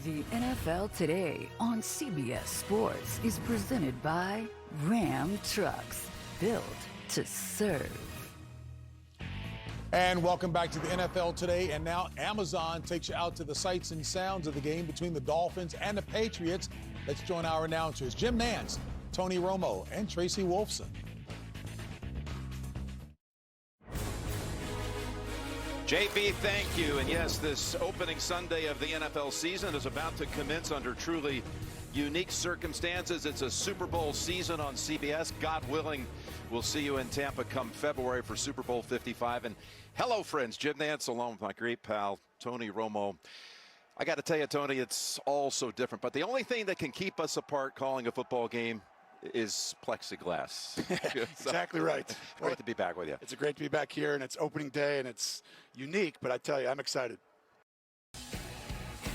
The NFL Today on CBS Sports is presented by Ram Trucks, built to serve. And welcome back to the NFL Today. And now Amazon takes you out to the sights and sounds of the game between the Dolphins and the Patriots. Let's join our announcers, Jim Nantz, Tony Romo, and Tracy Wolfson. JB, thank you. And yes, this opening Sunday of the NFL season is about to commence under truly unique circumstances. It's a Super Bowl season on CBS. God willing, we'll see you in Tampa come February for Super Bowl 55. And hello, friends. Jim Nantz along with my great pal, Tony Romo. I got to tell you, Tony, it's all so different. But the only thing that can keep us apart calling a football game is plexiglass. Exactly right. Great to be back with you. It's great to be back here, and it's opening day, and it's unique, but I tell you, I'm excited.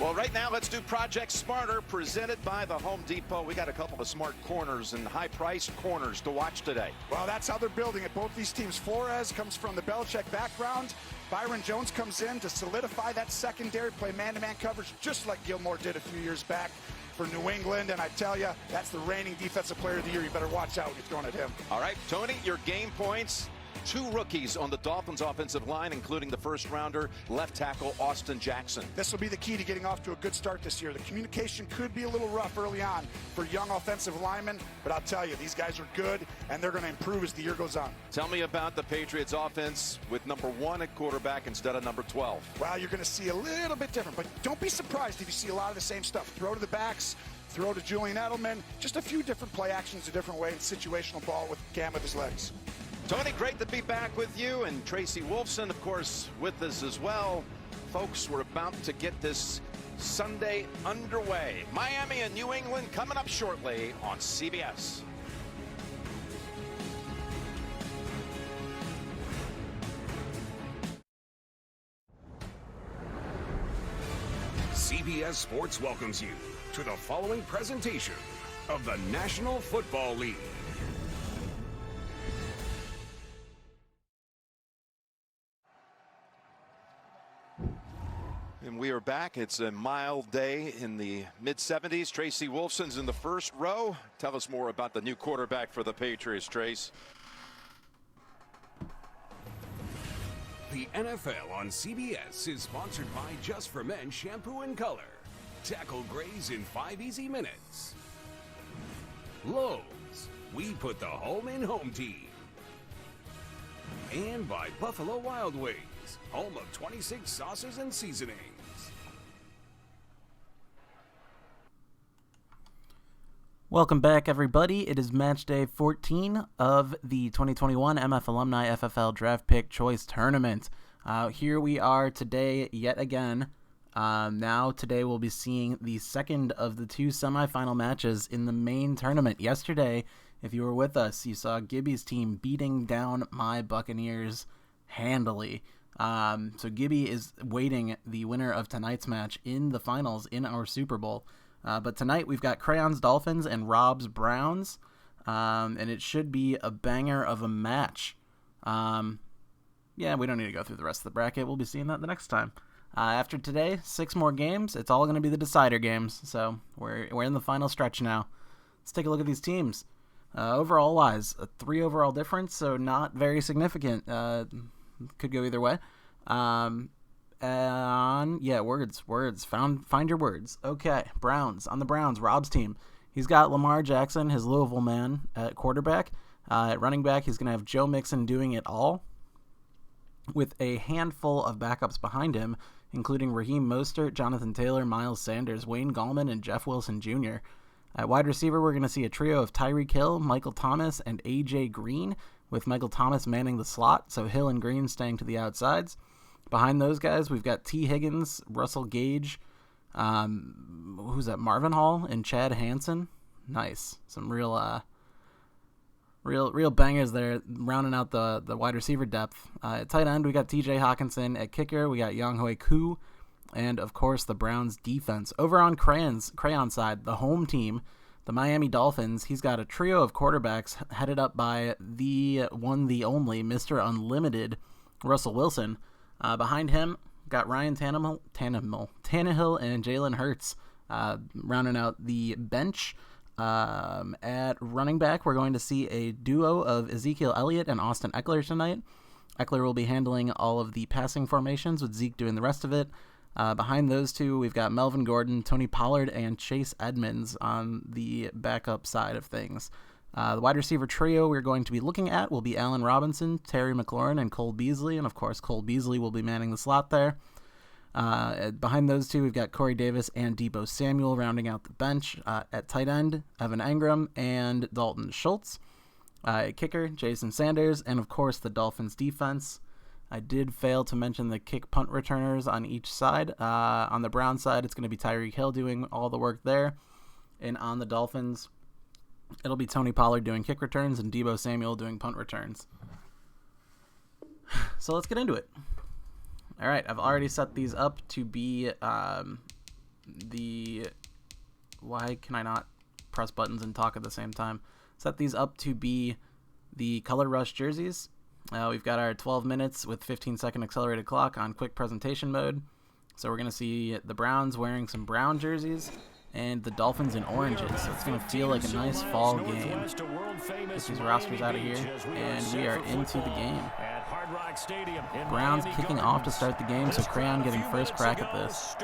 Well, right now, let's do Project Smarter, presented by the Home Depot. We got a couple of smart corners and high-priced corners to watch today. Well, that's how they're building it. Both these teams. Flores comes from the Belichick background. Byron Jones comes in to solidify that secondary, play man-to-man coverage, just like Gilmore did a few years back for New England. And I tell you, that's the reigning defensive player of the year. You better watch out when you're throwing at him. All right, Tony, your game points. 2 rookies on the Dolphins offensive line, including the first-rounder, left tackle Austin Jackson. This will be the key to getting off to a good start this year. The communication could be a little rough early on for young offensive linemen, but I'll tell you, these guys are good, and they're going to improve as the year goes on. Tell me about the Patriots offense with number 1 at quarterback instead of number 12. Well, you're going to see a little bit different, but don't be surprised if you see a lot of the same stuff. Throw to the backs, throw to Julian Edelman, just a few different play actions a different way, and situational ball with Cam with his legs. Tony, great to be back with you, and Tracy Wolfson, of course, with us as well. Folks, we're about to get this Sunday underway. Miami and New England coming up shortly on CBS. CBS Sports welcomes you to the following presentation of the National Football League. And we are back. It's a mild day in the mid-70s. Tracy Wolfson's in the first row. Tell us more about the new quarterback for the Patriots, Trace. The NFL on CBS is sponsored by Just for Men Shampoo and Color. Tackle grays in 5 easy minutes. Lowe's, we put the home in home team. And by Buffalo Wild Wings, home of 26 sauces and seasonings. Welcome back, everybody. It is match day 14 of the 2021 MF Alumni FFL Draft Pick Choice Tournament. Here we are today yet again. Now today we'll be seeing the second of the 2 semifinal matches in the main tournament. Yesterday, if you were with us, you saw Gibby's team beating down my Buccaneers handily. So Gibby is waiting the winner of tonight's match in the finals in our Super Bowl. But tonight we've got Crayon's Dolphins and Rob's Browns, and it should be a banger of a match. Yeah, we don't need to go through the rest of the bracket. We'll be seeing that the next time. After today, 6 more games. It's all going to be the decider games, so we're in the final stretch now. Let's take a look at these teams. Overall-wise, a 3 overall difference, so not very significant. Could go either way. Words. Find your words. Okay, Browns. On the Browns, Rob's team. He's got Lamar Jackson, his Louisville man, at quarterback. At running back, he's going to have Joe Mixon doing it all, with a handful of backups behind him, including Raheem Mostert, Jonathan Taylor, Miles Sanders, Wayne Gallman, and Jeff Wilson Jr. At wide receiver, we're going to see a trio of Tyreek Hill, Michael Thomas, and A.J. Green, with Michael Thomas manning the slot, so Hill and Green staying to the outsides. Behind those guys, we've got T. Higgins, Russell Gage, Marvin Hall, and Chad Hansen. Nice. Some real bangers there, rounding out the wide receiver depth. At tight end, we got T.J. Hawkinson. At kicker, we got Younghoe Koo, and of course the Browns defense. Over on Crayon side, the home team, the Miami Dolphins, he's got a trio of quarterbacks headed up by the one, the only, Mr. Unlimited, Russell Wilson. Behind him, got Ryan Tannehill and Jalen Hurts. Rounding out the bench, at running back, we're going to see a duo of Ezekiel Elliott and Austin Eckler tonight. Eckler will be handling all of the passing formations, with Zeke doing the rest of it. Behind those two, we've got Melvin Gordon, Tony Pollard, and Chase Edmonds on the backup side of things. The wide receiver trio we're going to be looking at will be Allen Robinson, Terry McLaurin, and Cole Beasley. And, of course, Cole Beasley will be manning the slot there. Behind those two, we've got Corey Davis and Deebo Samuel rounding out the bench. At tight end, Evan Engram and Dalton Schultz. Kicker, Jason Sanders. And, of course, the Dolphins defense. I did fail to mention the kick punt returners on each side. On the Browns side, it's going to be Tyreek Hill doing all the work there. And on the Dolphins, it'll be Tony Pollard doing kick returns and Deebo Samuel doing punt returns. So let's get into it. All right, I've already set these up to be why can I not press buttons and talk at the same time? Set these up to be the Color Rush jerseys. We've got our 12 minutes with 15-second accelerated clock on quick presentation mode. So we're going to see the Browns wearing some brown jerseys and the Dolphins in oranges. So it's going to feel like a nice fall game. Get these rosters out of here, and we are into the game. Browns kicking off to start the game, so Crayon getting first crack at this.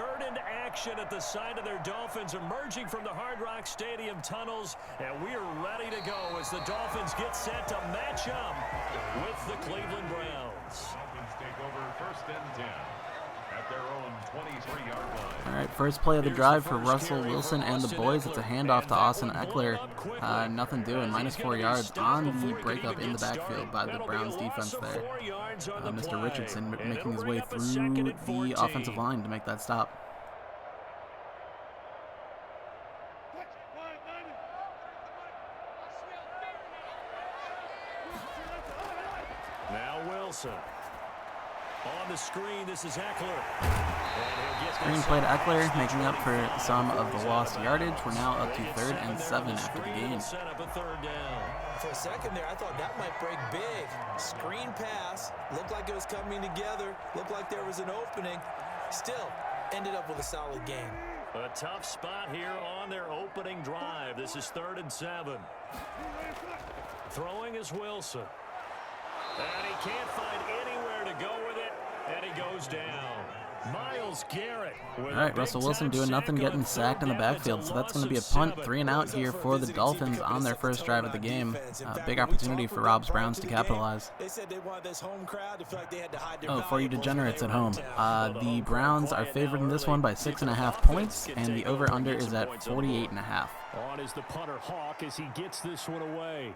At the side of their Dolphins emerging from the Hard Rock Stadium tunnels, and we are ready to go as the Dolphins get set to match up with the Cleveland Browns. Dolphins take over first and 10 at their own 23-yard line. All right, first play of the drive for Russell Wilson and the boys. It's a handoff to Austin Eckler. Nothing doing. -4 yards on the breakup in the backfield by the Browns defense there. Mr. Richardson making his way through the offensive line to make that stop. On the screen, this is Eckler. Screen play to Eckler, making up for some of the lost yardage. We're now up to 3rd and 7 after the game. For a second there, I thought that might break big. Screen pass, looked like it was coming together, looked like there was an opening. Still, ended up with a solid game. A tough spot here on their opening drive. This is 3rd and 7. Throwing is Wilson. And he can't find anywhere to go with it, and he goes down. Myles Garrett. All right, Russell Wilson doing nothing, getting sacked in the backfield, so that's going to be a punt, 3 and out here for the Dolphins on their first drive of the game. Big opportunity for Rob's Browns to capitalize. Oh, for you degenerates at home, the Browns are favored in this one by 6.5 points, and the over-under is at 48.5. On is the punter Hawk as he gets this one away.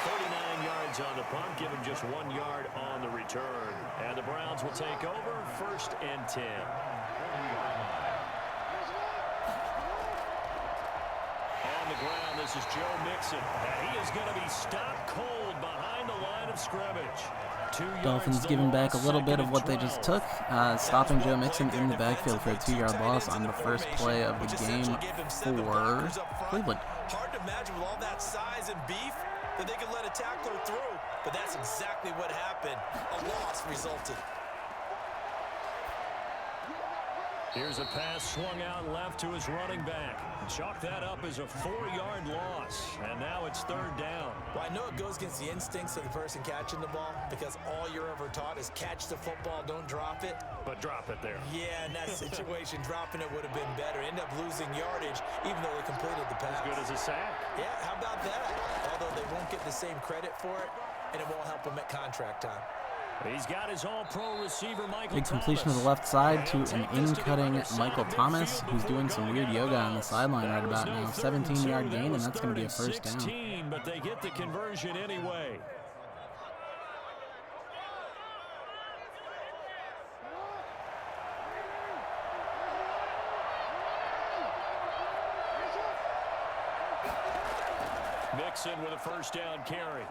39 yards on the punt, give him just 1 yard on the return. And the Browns will take over 1st and 10. On the ground, this is Joe Mixon. And he is going to be stopped cold behind the line of scrimmage. Dolphins giving back a little bit of what they just took, stopping Joe Mixon in the backfield for a 2-yard loss on the first play of the game for Cleveland. Hard to imagine with all that size and beef that they could let a tackler through, but that's exactly what happened. A loss resulted. Here's a pass swung out left to his running back. Chalk that up as a 4-yard loss, and now it's 3rd down. Well, I know it goes against the instincts of the person catching the ball because all you're ever taught is catch the football, don't drop it. But drop it there. Yeah, in that situation, dropping it would have been better. End up losing yardage, even though they completed the pass. As good as a sack. Yeah, how about that? Although they won't get the same credit for it, and it won't help them at contract time. He's got his all-pro receiver, Michael Big completion of the left side to an in-cutting Michael Thomas, who's doing some weird yoga on the sideline right about now. 17-yard gain, and that's going to be a first down. But they get the conversion anyway. Mixon with a first down carry.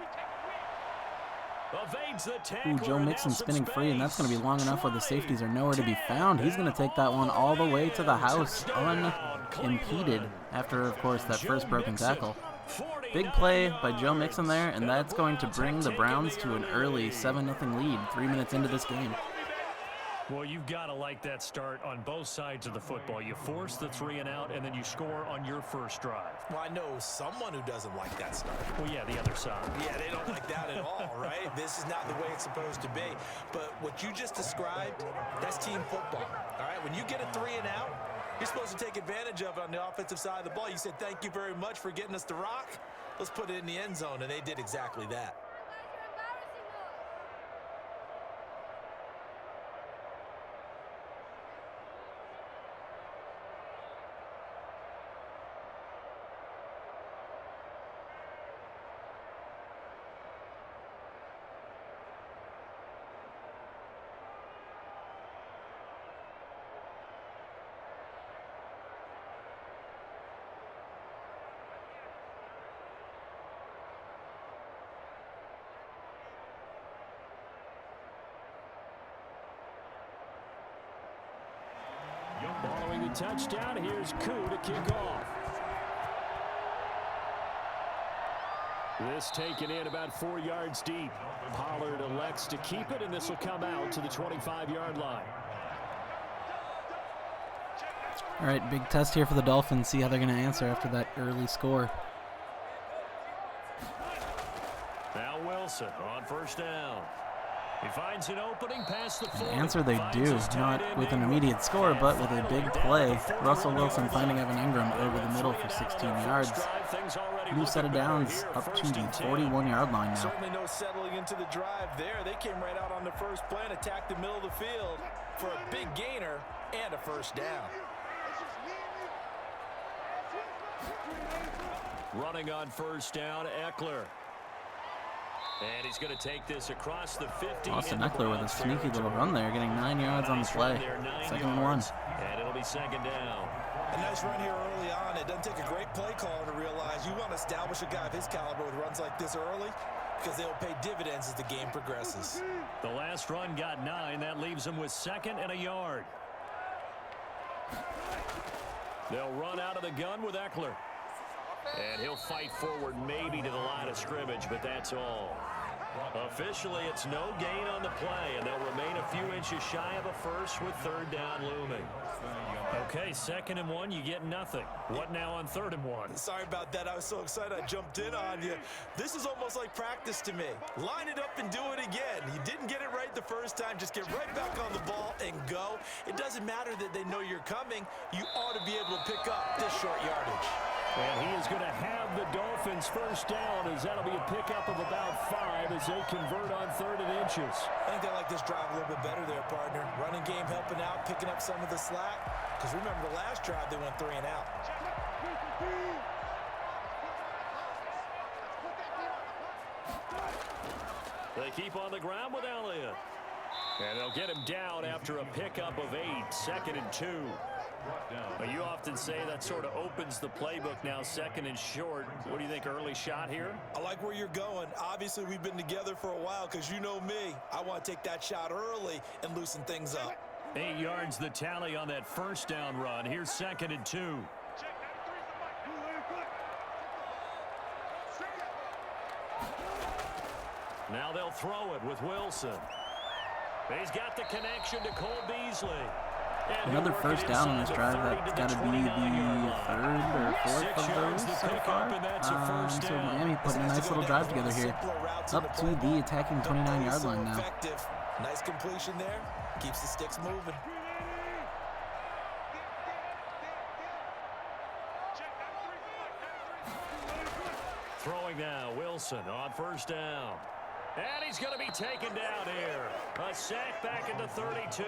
Ooh, Joe Mixon spinning free, and that's going to be long enough where the safeties are nowhere to be found. He's going to take that one all the way to the house unimpeded after, of course, that first broken tackle. Big play by Joe Mixon there, and that's going to bring the Browns to an early 7-0 lead 3 minutes into this game. Well, you've got to like that start on both sides of the football. You force the 3 and out, and then you score on your first drive. Well, I know someone who doesn't like that start. Well, yeah, the other side. Yeah, they don't like that at all, right? This is not the way it's supposed to be. But what you just described, that's team football, all right? When you get a 3 and out, you're supposed to take advantage of it on the offensive side of the ball. You said, thank you very much for getting us the rock. Let's put it in the end zone, and they did exactly that. Following the touchdown, here's Koo to kick off. This taken in about 4 yards deep. Pollard elects to keep it, and this will come out to the 25-yard line. All right, big test here for the Dolphins. See how they're going to answer after that early score. Now Wilson on first down. He finds an opening past the 40. An answer they do, not with an immediate score, but with a big play. Russell Wilson finding Evan Ingram over the middle for 16 yards. New set of downs up to the 41-yard line now. Certainly no settling into the drive there. They came right out on the first play and attacked the middle of the field for a big gainer and a first down. Running on first down, Eckler. And he's going to take this across the 50. Austin Eckler with a sneaky little run there, getting 9 yards on the play. Second and 1. And it'll be second down. A nice run here early on. It doesn't take a great play caller to realize you want to establish a guy of his caliber with runs like this early because they'll pay dividends as the game progresses. The last run got 9. That leaves him with 2nd and a yard. They'll run out of the gun with Eckler. And he'll fight forward maybe to the line of scrimmage, but that's all. Officially, it's no gain on the play, and they'll remain a few inches shy of a first with third down looming. Okay, 2nd and 1, you get nothing. What now on 3rd and 1? Sorry about that. I was so excited I jumped in on you. This is almost like practice to me. Line it up and do it again. You didn't get it right the first time. Just get right back on the ball and go. It doesn't matter that they know you're coming. You ought to be able to pick up this short yardage. And he is going to have the Dolphins first down, as that'll be a pickup of about 5 as they convert on 3rd and inches. I think they like this drive a little bit better there, partner. Running game helping out, picking up some of the slack. Because remember, the last drive they went 3 and out. They keep on the ground with Elliott. And they'll get him down after a pickup of 8, 2nd and 2. But you often say that sort of opens the playbook now, 2nd and short. What do you think, early shot here? I like where you're going. Obviously, we've been together for a while because you know me. I want to take that shot early and loosen things up. 8 yards the tally on that first down run. Here's 2nd and 2. Now they'll throw it with Wilson. He's got the connection to Cole Beasley. Another first down on this drive. That's got to be the 3rd or 4th of those so far. So Miami putting a nice little drive together here. Up to the attacking 29-yard line now. Nice completion there. Keeps the sticks moving. Throwing now, Wilson on first down. And he's going to be taken down here. A sack back at the 32.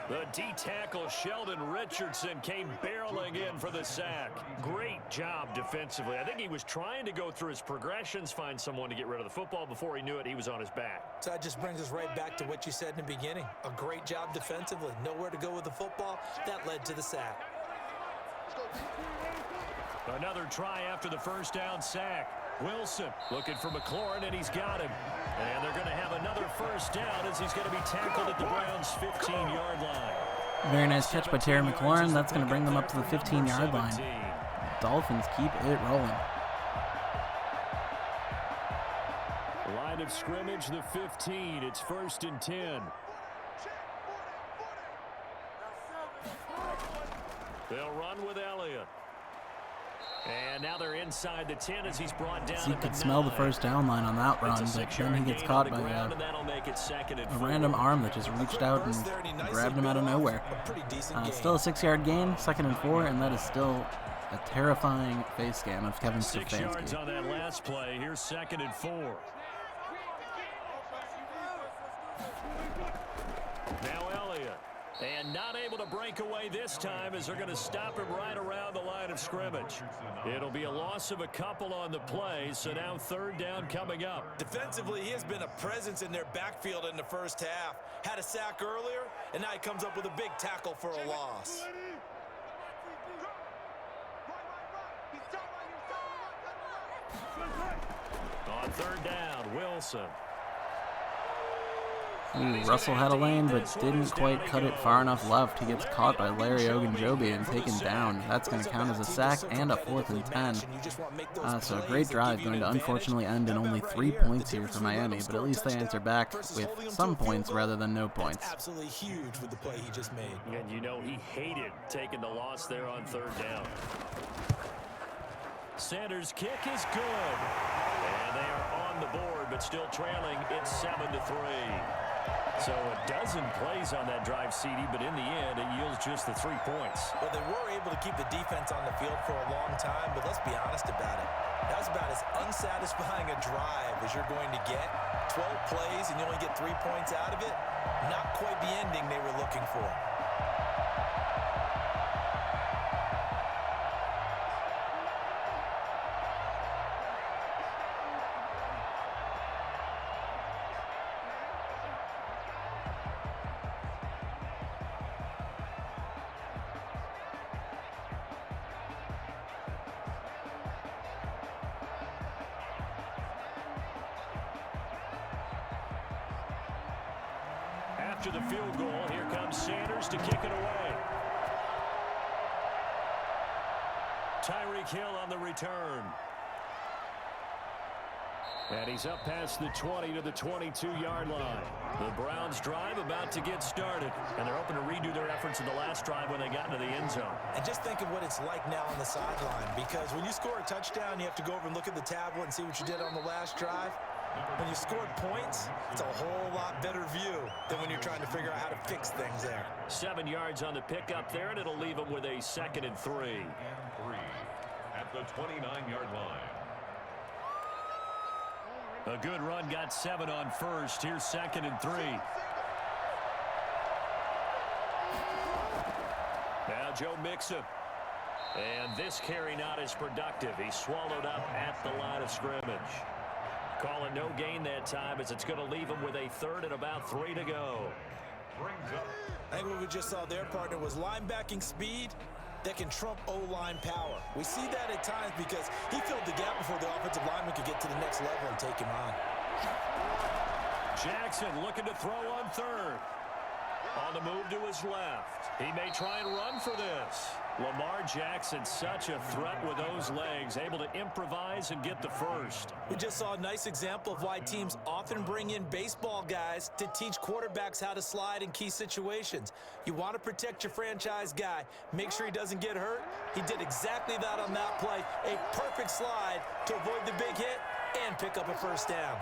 The D-tackle Sheldon Richardson came barreling in for the sack. Great job defensively. I think he was trying to go through his progressions, find someone to get rid of the football. Before he knew it, he was on his back. So that just brings us right back to what you said in the beginning. A great job defensively. Nowhere to go with the football. That led to the sack. Another try after the first down sack. Wilson looking for McLaurin, and he's got him. And they're going to have another first down as he's going to be tackled at the Browns' 15-yard line. Very nice catch by Terry McLaurin. That's going to bring them up to the 15-yard line. Dolphins keep it rolling. Line of scrimmage, the 15. It's 1st and 10. They'll run with Elliott. And now they're inside the 10 as he's brought down. You could smell the first down line on that run, but then he gets caught by a random arm that just reached out and grabbed him out of nowhere. Still a 6-yard gain, 2nd and 4, and that is still a terrifying face scan of Kevin Stefanski. 6 yards on that last play. Here's 2nd and 4. Now Elliott. And not able to break away this time as they're going to stop him right around the line of scrimmage. It'll be a loss of a couple on the play, so now 3rd down coming up. Defensively, he has been a presence in their backfield in the first half. Had a sack earlier, and now he comes up with a big tackle for a loss. On 3rd down, Wilson. Ooh, Russell had a lane, but didn't quite cut it far enough left. He gets caught by Larry Ogunjobi and taken down. That's going to count as a sack and a 4th and 10. So a great drive, going to unfortunately end in only 3 points here for Miami, but at least they answer back with some points rather than no points. Absolutely huge with the play he just made. And you know he hated taking the loss there on 3rd down. Sanders' kick is good. And they are on the board, but still trailing. It's 7-3. So a dozen plays on that drive, CD, but in the end, it yields just the 3 points. Well, they were able to keep the defense on the field for a long time, but let's be honest about it. That was about as unsatisfying a drive as you're going to get. 12 plays, and you only get 3 points out of it. Not quite the ending they were looking for. After the field goal, here comes Sanders to kick it away. Tyreek Hill on the return. And he's up past the 20 to the 22-yard line. The Browns drive about to get started. And they're hoping to redo their efforts in the last drive when they got into the end zone. And just think of what it's like now on the sideline. Because when you score a touchdown, you have to go over and look at the tablet and see what you did on the last drive. When you scored points, it's a whole lot better view than when you're trying to figure out how to fix things there. 7 yards on the pickup there, and it'll leave them with a 2nd and 3. At the 29-yard line. A good run, got 7 on first. Here's 2nd and 3. Now Joe Mixon. And this carry not as productive. He's swallowed up at the line of scrimmage. Calling no gain that time as it's going to leave him with a 3rd and about 3 to go. I think what we just saw there, partner, was linebacking speed that can trump O-line power. We see that at times because he filled the gap before the offensive lineman could get to the next level and take him on. Jackson looking to throw on 3rd. On the move to his left. He may try and run for this. Lamar Jackson, such a threat with those legs, able to improvise and get the first. We just saw a nice example of why teams often bring in baseball guys to teach quarterbacks how to slide in key situations. You want to protect your franchise guy. Make sure he doesn't get hurt. He did exactly that on that play. A perfect slide to avoid the big hit and pick up a 1st down.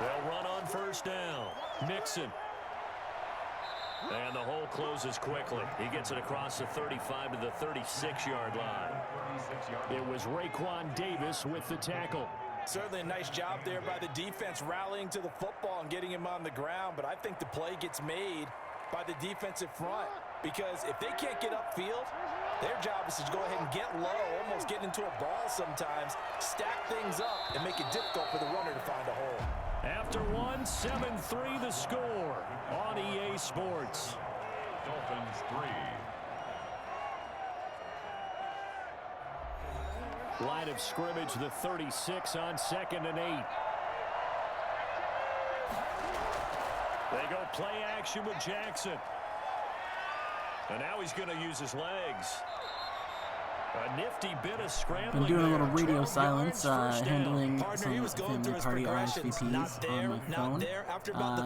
They'll run on 1st down. Mixon. And the hole closes quickly. He gets it across the 35 to the 36-yard line. It was Raekwon Davis with the tackle. Certainly a nice job there by the defense rallying to the football and getting him on the ground. But I think the play gets made by the defensive front. Because if they can't get upfield, their job is to go ahead and get low, almost get into a ball sometimes, stack things up, and make it difficult for the runner to find a hole. After 7-3 the score on EA Sports. Dolphins 3. Line of scrimmage, the 36 on 2nd and 8. They go play action with Jackson. And now he's going to use his legs. A nifty bit of scrambling. Been doing a little radio 12 silence, yards, handling Partner, some family party RSVPs on my phone.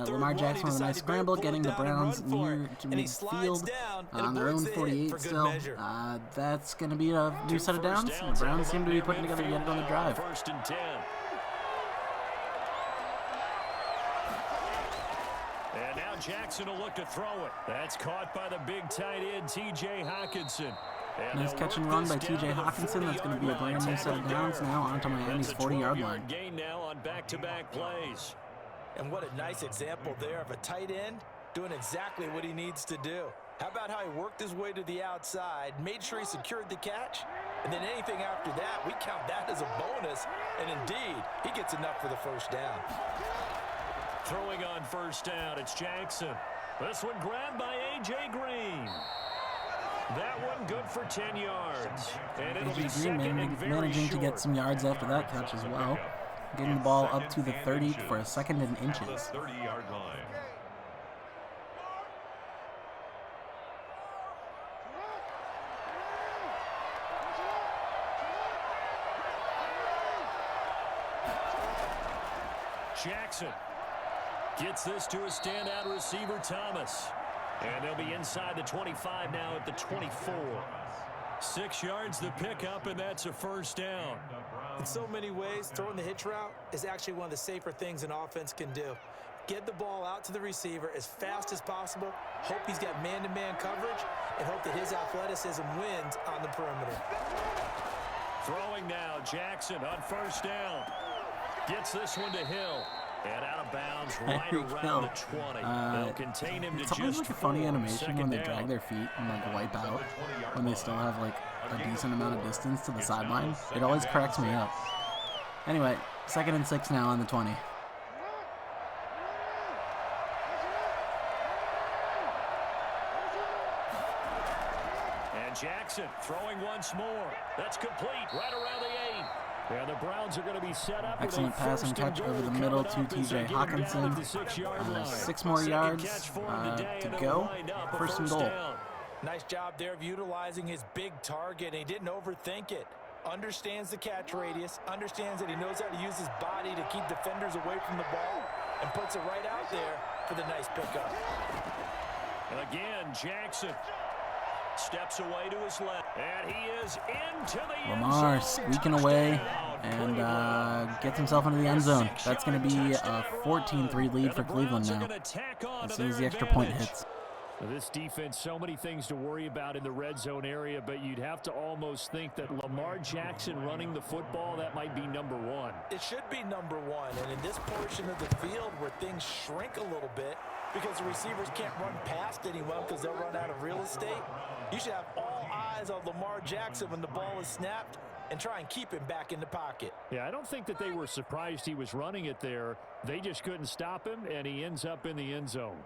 Lamar Jackson with a nice scramble, getting the Browns near to midfield on their own 48 still. That's going to be a new set of downs. The Browns seem to be putting together yet another drive. 1st and 10. And now Jackson will look to throw it. That's caught by the big tight end, T.J. Hockenson. Nice catch and run by T.J. Hockenson. That's going to be a brand new set of downs now onto Miami's 40-yard line. Gain now on back-to-back plays. And what a nice example there of a tight end doing exactly what he needs to do. How about how he worked his way to the outside, made sure he secured the catch, and then anything after that, we count that as a bonus. And indeed, he gets enough for the first down. Throwing on 1st down, it's Jackson. This one grabbed by A.J. Green. That one good for 10 yards. And it'll be second and very managing short. to get some yards after that catch as well. Getting the ball up to the 30 for a 2nd and inches. 30-yard line. Jackson gets this to a standout receiver, Thomas. And they'll be inside the 25 now at the 24. 6 yards the pickup, and that's a 1st down. In so many ways, throwing the hitch route is actually one of the safer things an offense can do. Get the ball out to the receiver as fast as possible, hope he's got man-to-man coverage, and hope that his athleticism wins on the perimeter. Throwing now, Jackson on 1st down. Gets this one to Hill. And out of bounds right around the 20. They'll contain him to just 4. It's always like a funny animation when they drag their feet and like wipe out when they still have like a decent amount of distance to the sideline. It always cracks me up. Anyway, 2nd and 6 now on the 20. And Jackson throwing once more. That's complete right around the 8. And the Browns are going to be set up. Excellent pass and catch over the middle to T.J. Hockenson. 6 more yards to go. 1st and goal. Nice job there of utilizing his big target. He didn't overthink it. Understands the catch radius. Understands that he knows how to use his body to keep defenders away from the ball. And puts it right out there for the nice pickup. And again, Jackson steps away to his left, and he is into the end zone. Lamar squeaking away and gets himself into the end zone. That's going to be a 14-3 lead for Cleveland now as soon as the extra point hits. This defense, so many things to worry about in the red zone area, but you'd have to almost think that Lamar Jackson running the football, that might be number 1. It should be number 1, and in this portion of the field where things shrink a little bit because the receivers can't run past anyone because they'll run out of real estate, you should have all eyes on Lamar Jackson when the ball is snapped and try and keep him back in the pocket. Yeah, I don't think that they were surprised he was running it there. They just couldn't stop him, and he ends up in the end zone.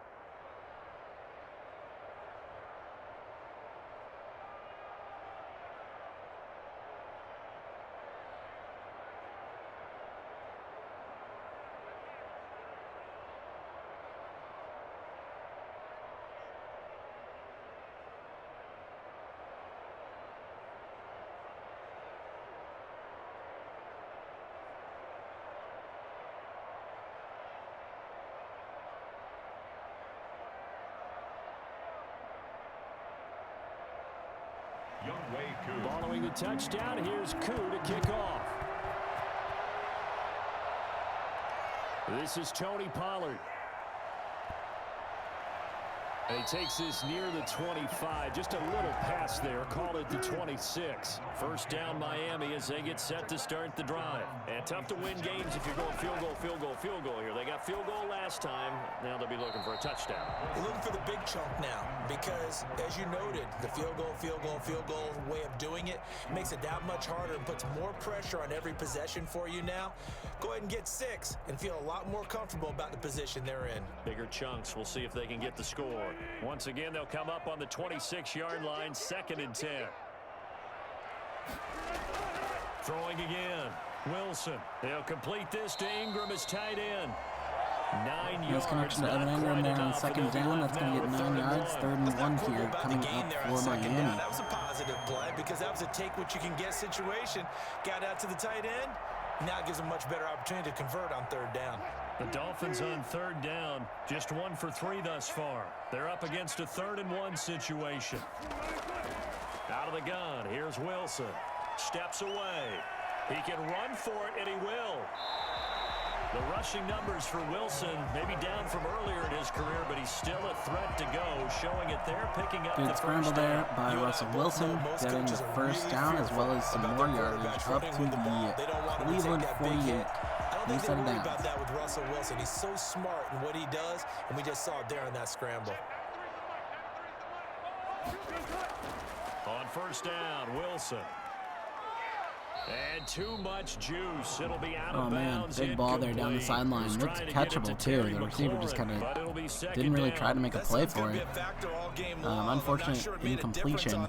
Following the touchdown, here's Koo to kick off. This is Tony Pollard. And he takes this near the 25. Just a little pass there. Call it the 26. 1st down Miami as they get set to start the drive. And tough to win games if you're going field goal, field goal, field goal here. They got field goal last time. Now they'll be looking for a touchdown. They're looking for the big chunk now because, as you noted, the field goal way of doing it makes it that much harder and puts more pressure on every possession for you now. Go ahead and get 6 and feel a lot more comfortable about the position they're in. Bigger chunks. We'll see if they can get the score. Once again, they'll come up on the 26-yard line, 2nd and 10. Throwing again. Wilson. They'll complete this to Ingram as tight end. Nice connection to Evan Ingram there on second down. That's going to get 9 yards. 3rd and 1 here coming up for Miami. That was a positive play because that was a take-what-you-can-get situation. Got out to the tight end. Now it gives them much better opportunity to convert on 3rd down. The Dolphins on 3rd down, just 1 for 3 thus far. They're up against a 3rd and 1 situation. Out of the gun, here's Wilson. Steps away. He can run for it, and he will. The rushing numbers for Wilson may be down from earlier in his career, but he's still a threat to go, showing it there, picking up the good scramble there by Russell Wilson, getting the first down as well as some more yardage up to the Cleveland 48. New set of downs. About that with Russell Wilson. He's so smart in what he does, and we just saw it there in that scramble. On 1st down, Wilson. And too much juice. It'll be out of bounds. Big ball there down the sideline. Looked catchable too. The receiver just kind of didn't really try to make a play for it. Unfortunate incompletion.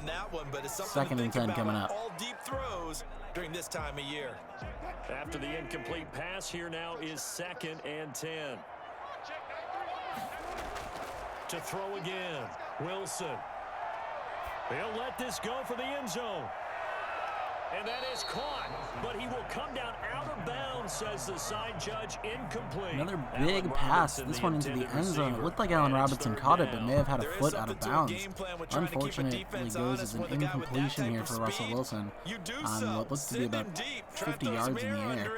2nd and 10 coming up. All deep throws during this time of year. After the incomplete pass, here now is 2nd and 10. To throw again, Wilson. He'll let this go for the end zone. And that is caught, but he will come down out of bounds, says the side judge. Incomplete. Another big pass, this one into the end zone. It looked like Allen Robinson caught it, but may have had a foot out of bounds. Unfortunately goes as an incompletion here for Russell Wilson on what looks to be about 50 yards in the air.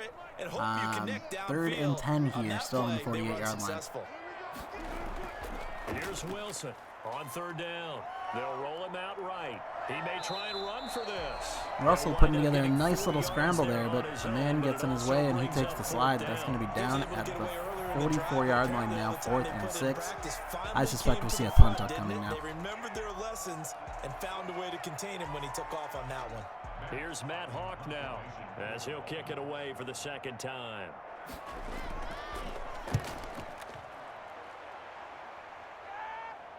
3rd and 10 here, still on the 48-yard line. Here's Wilson on 3rd down. They'll roll him out right. He may try and run for this. Russell putting together a nice little scramble there, but the man gets in his way and he takes the slide. That's going to be down at the 44-yard line now, 4th and 6. I suspect we'll see a punt upcoming now. They remembered their lessons and found a way to contain him when he took off on that one. Here's Matt Hawk now as he'll kick it away for the 2nd time.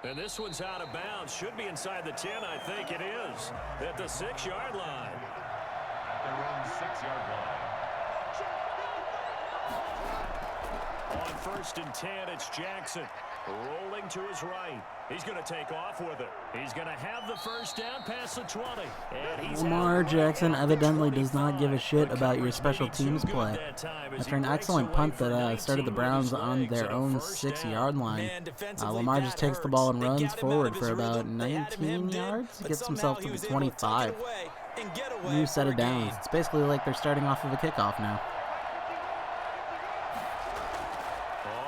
And this one's out of bounds. Should be inside the 10, I think it is. At the 6-yard line. At their own 6-yard line. On 1st and 10, it's Jackson. Rolling to his right. He's going to take off with it. He's going to have the 1st down past the 20. And he's Lamar Jackson evidently does not give a shit about your special teams play. After an excellent punt that started the Browns on their own 6-yard line, Lamar just takes the ball and runs forward for about 19 yards. Gets himself to the 25. New set of downs. It's basically like they're starting off of a kickoff now.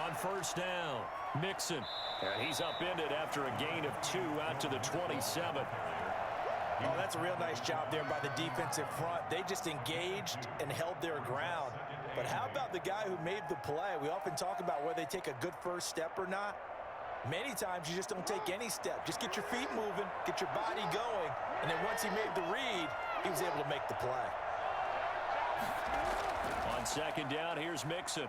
On 1st down, Mixon. And he's upended after a gain of 2 out to the 27. Oh, that's a real nice job there by the defensive front. They just engaged and held their ground. But how about the guy who made the play? We often talk about whether they take a good first step or not. Many times you just don't take any step. Just get your feet moving, get your body going, and then once he made the read, he was able to make the play. On 2nd down, here's Mixon.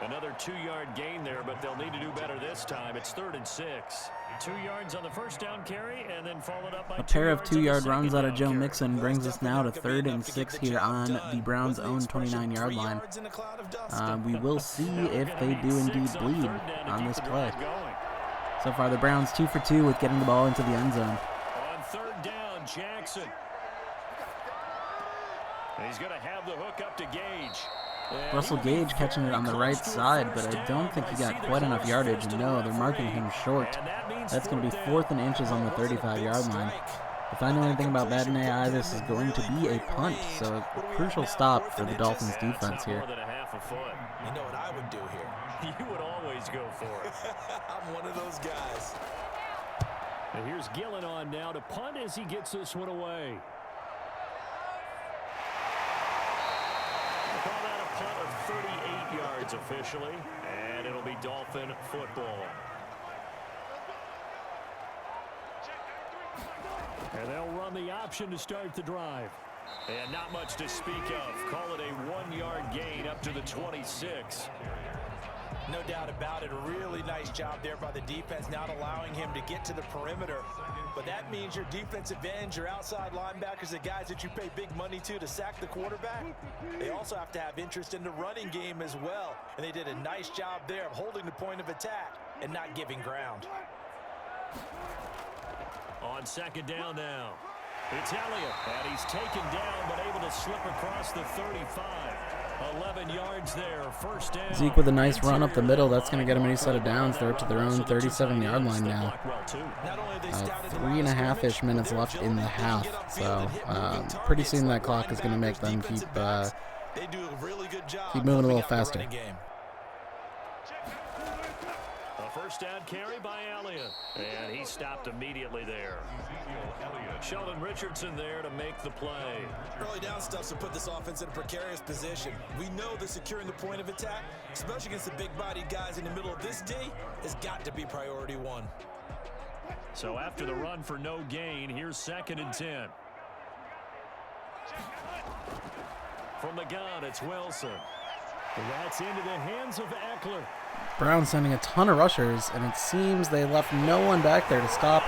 Another 2-yard gain there, but they'll need to do better this time. It's 3rd and 6. 2 yards on the 1st down carry, and then followed up by a pair of 2-yard runs out of Joe Mixon brings us now to 3rd and 6 here on the Browns' own 29-yard line. We will see if they do indeed bleed on this play. So far, the Browns 2 for 2 with getting the ball into the end zone. On 3rd down, Jackson. He's going to have the hook up to Gage. Russell Gage catching it on the right side, but I don't think he got quite enough yardage. No, they're marking him short. That's going to be 4th and inches on the 35-yard line. If I know anything about Madden AI, this is going to be a punt, so a crucial stop for the Dolphins defense here. You know what I would do here? You would always go for it. I'm one of those guys. And here's Gillen on now to punt as he gets this one away. Call that a punt of 38 yards officially, and it'll be Dolphin football. And they'll run the option to start the drive. And not much to speak of. Call it a 1-yard gain up to the 26. No doubt about it. A really nice job there by the defense, not allowing him to get to the perimeter. But that means your defensive ends, your outside linebackers, the guys that you pay big money to sack the quarterback, they also have to have interest in the running game as well. And they did a nice job there of holding the point of attack and not giving ground. On second down now, it's Elliott, and he's taken down but able to slip across the 35. 11 yards there, first down. Zeke with a nice run up the middle. That's going to get him any set of downs. They're up to their own 37-yard line now. 3.5-ish minutes left in the half. So pretty soon that clock is going to make them keep moving a little faster. A first down carry by Elliott, and he stopped immediately there. Sheldon Richardson there to make the play. Early down stuff to put this offense in a precarious position. We know that securing the point of attack, especially against the big-bodied guys in the middle of this D, has got to be priority one. So after the run for no gain, here's 2nd and 10. From the gun, it's Wilson. That's into the hands of Eckler. Brown sending a ton of rushers, and it seems they left no one back there to stop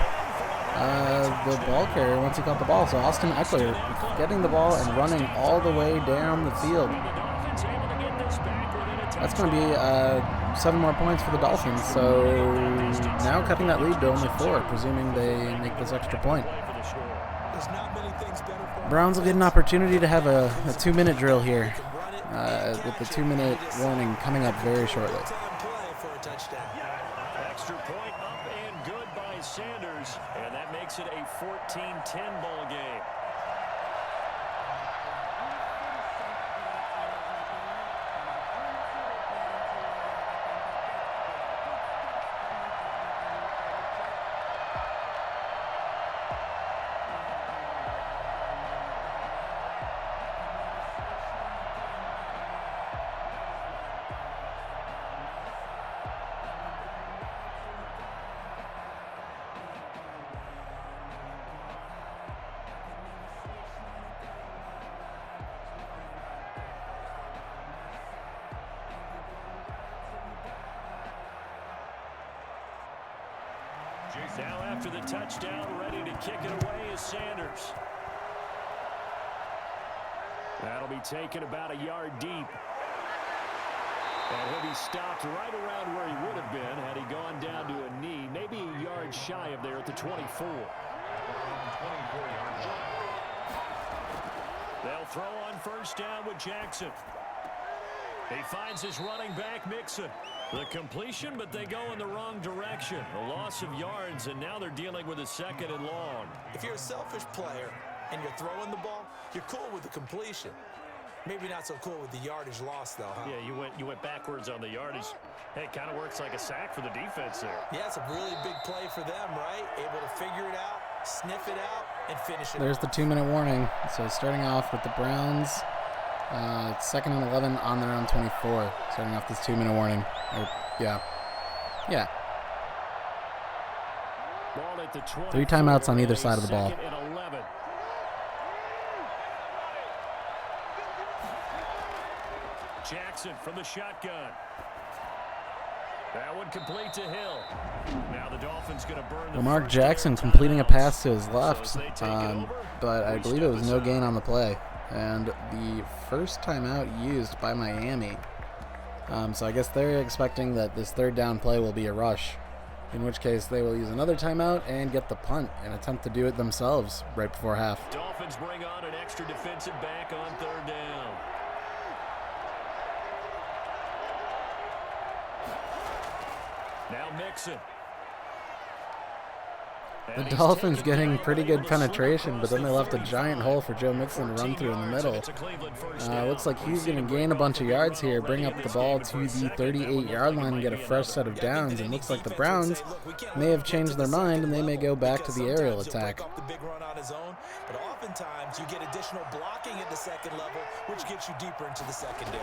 the ball carrier once he caught the ball. So Austin Eckler getting the ball and running all the way down the field. That's going to be 7 more points for the Dolphins. So now cutting that lead to only 4, presuming they make this extra point. Browns will get an opportunity to have a 2-minute drill here with the 2-minute warning coming up very shortly. Extra point up and good by Sanders, and that makes it a 14-10 ball game. Now after the touchdown, ready to kick it away is Sanders. That'll be taken about a yard deep. And he'll be stopped right around where he would have been had he gone down to a knee, maybe a yard shy of there at the 24. They'll throw on first down with Jackson. He finds his running back, Mixon. The completion, but they go in the wrong direction. A loss of yards, and now they're dealing with a 2nd and long. If you're a selfish player and you're throwing the ball, you're cool with the completion. Maybe not so cool with the yardage loss, though, huh? Yeah, you went backwards on the yardage. Hey, it kind of works like a sack for the defense there. Yeah, it's a really big play for them, right? Able to figure it out, sniff it out, and finish it. There's the 2-minute warning. So starting off with the Browns. It's 2nd and 11 on their own 24. Starting off this 2-minute warning. Yeah. 3 timeouts on either side of the ball. Jackson from the shotgun. That one complete to Hill. Now the Dolphins going to burn the Lamar Jackson completing a pass to his left, but I believe it was no gain on the play. And the first timeout used by Miami. So I guess they're expecting that this 3rd down play will be a rush, in which case they will use another timeout and get the punt and attempt to do it themselves right before half. Dolphins bring on an extra defensive back on 3rd down. Now Mixon. The Dolphins getting pretty good penetration, but then they left a giant hole for Joe Mixon to run through in the middle. Looks like he's going to gain a bunch of yards here, bring up the ball to the 38-yard line and get a fresh set of downs. And looks like the Browns may have changed their mind and they may go back to the aerial attack. The big run on his own, but oftentimes you get additional blocking at the 2nd level, which gets you deeper into the secondary.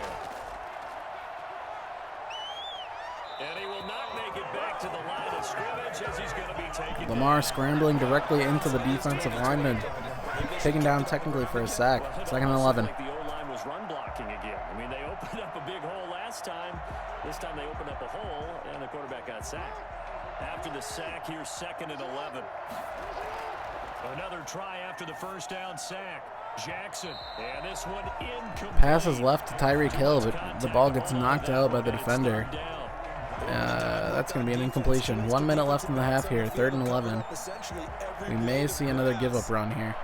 And he will not make it back to the line of scrimmage as he's going to be taken Lamar scrambling directly into the defensive lineman, taken down technically for a sack. 2nd and 11. Like the O-line was run blocking again. I mean, they opened up a big hole last time. This time they opened up a after the sack. Here's 2nd and 11. Another try after the first down sack. Jackson, and this one incomplete. Passes left to Tyreek Hill, but the ball gets knocked out by the defender. That's going to be an incompletion. 1 minute left in the half here, 3rd and 11. We may see another give-up run here.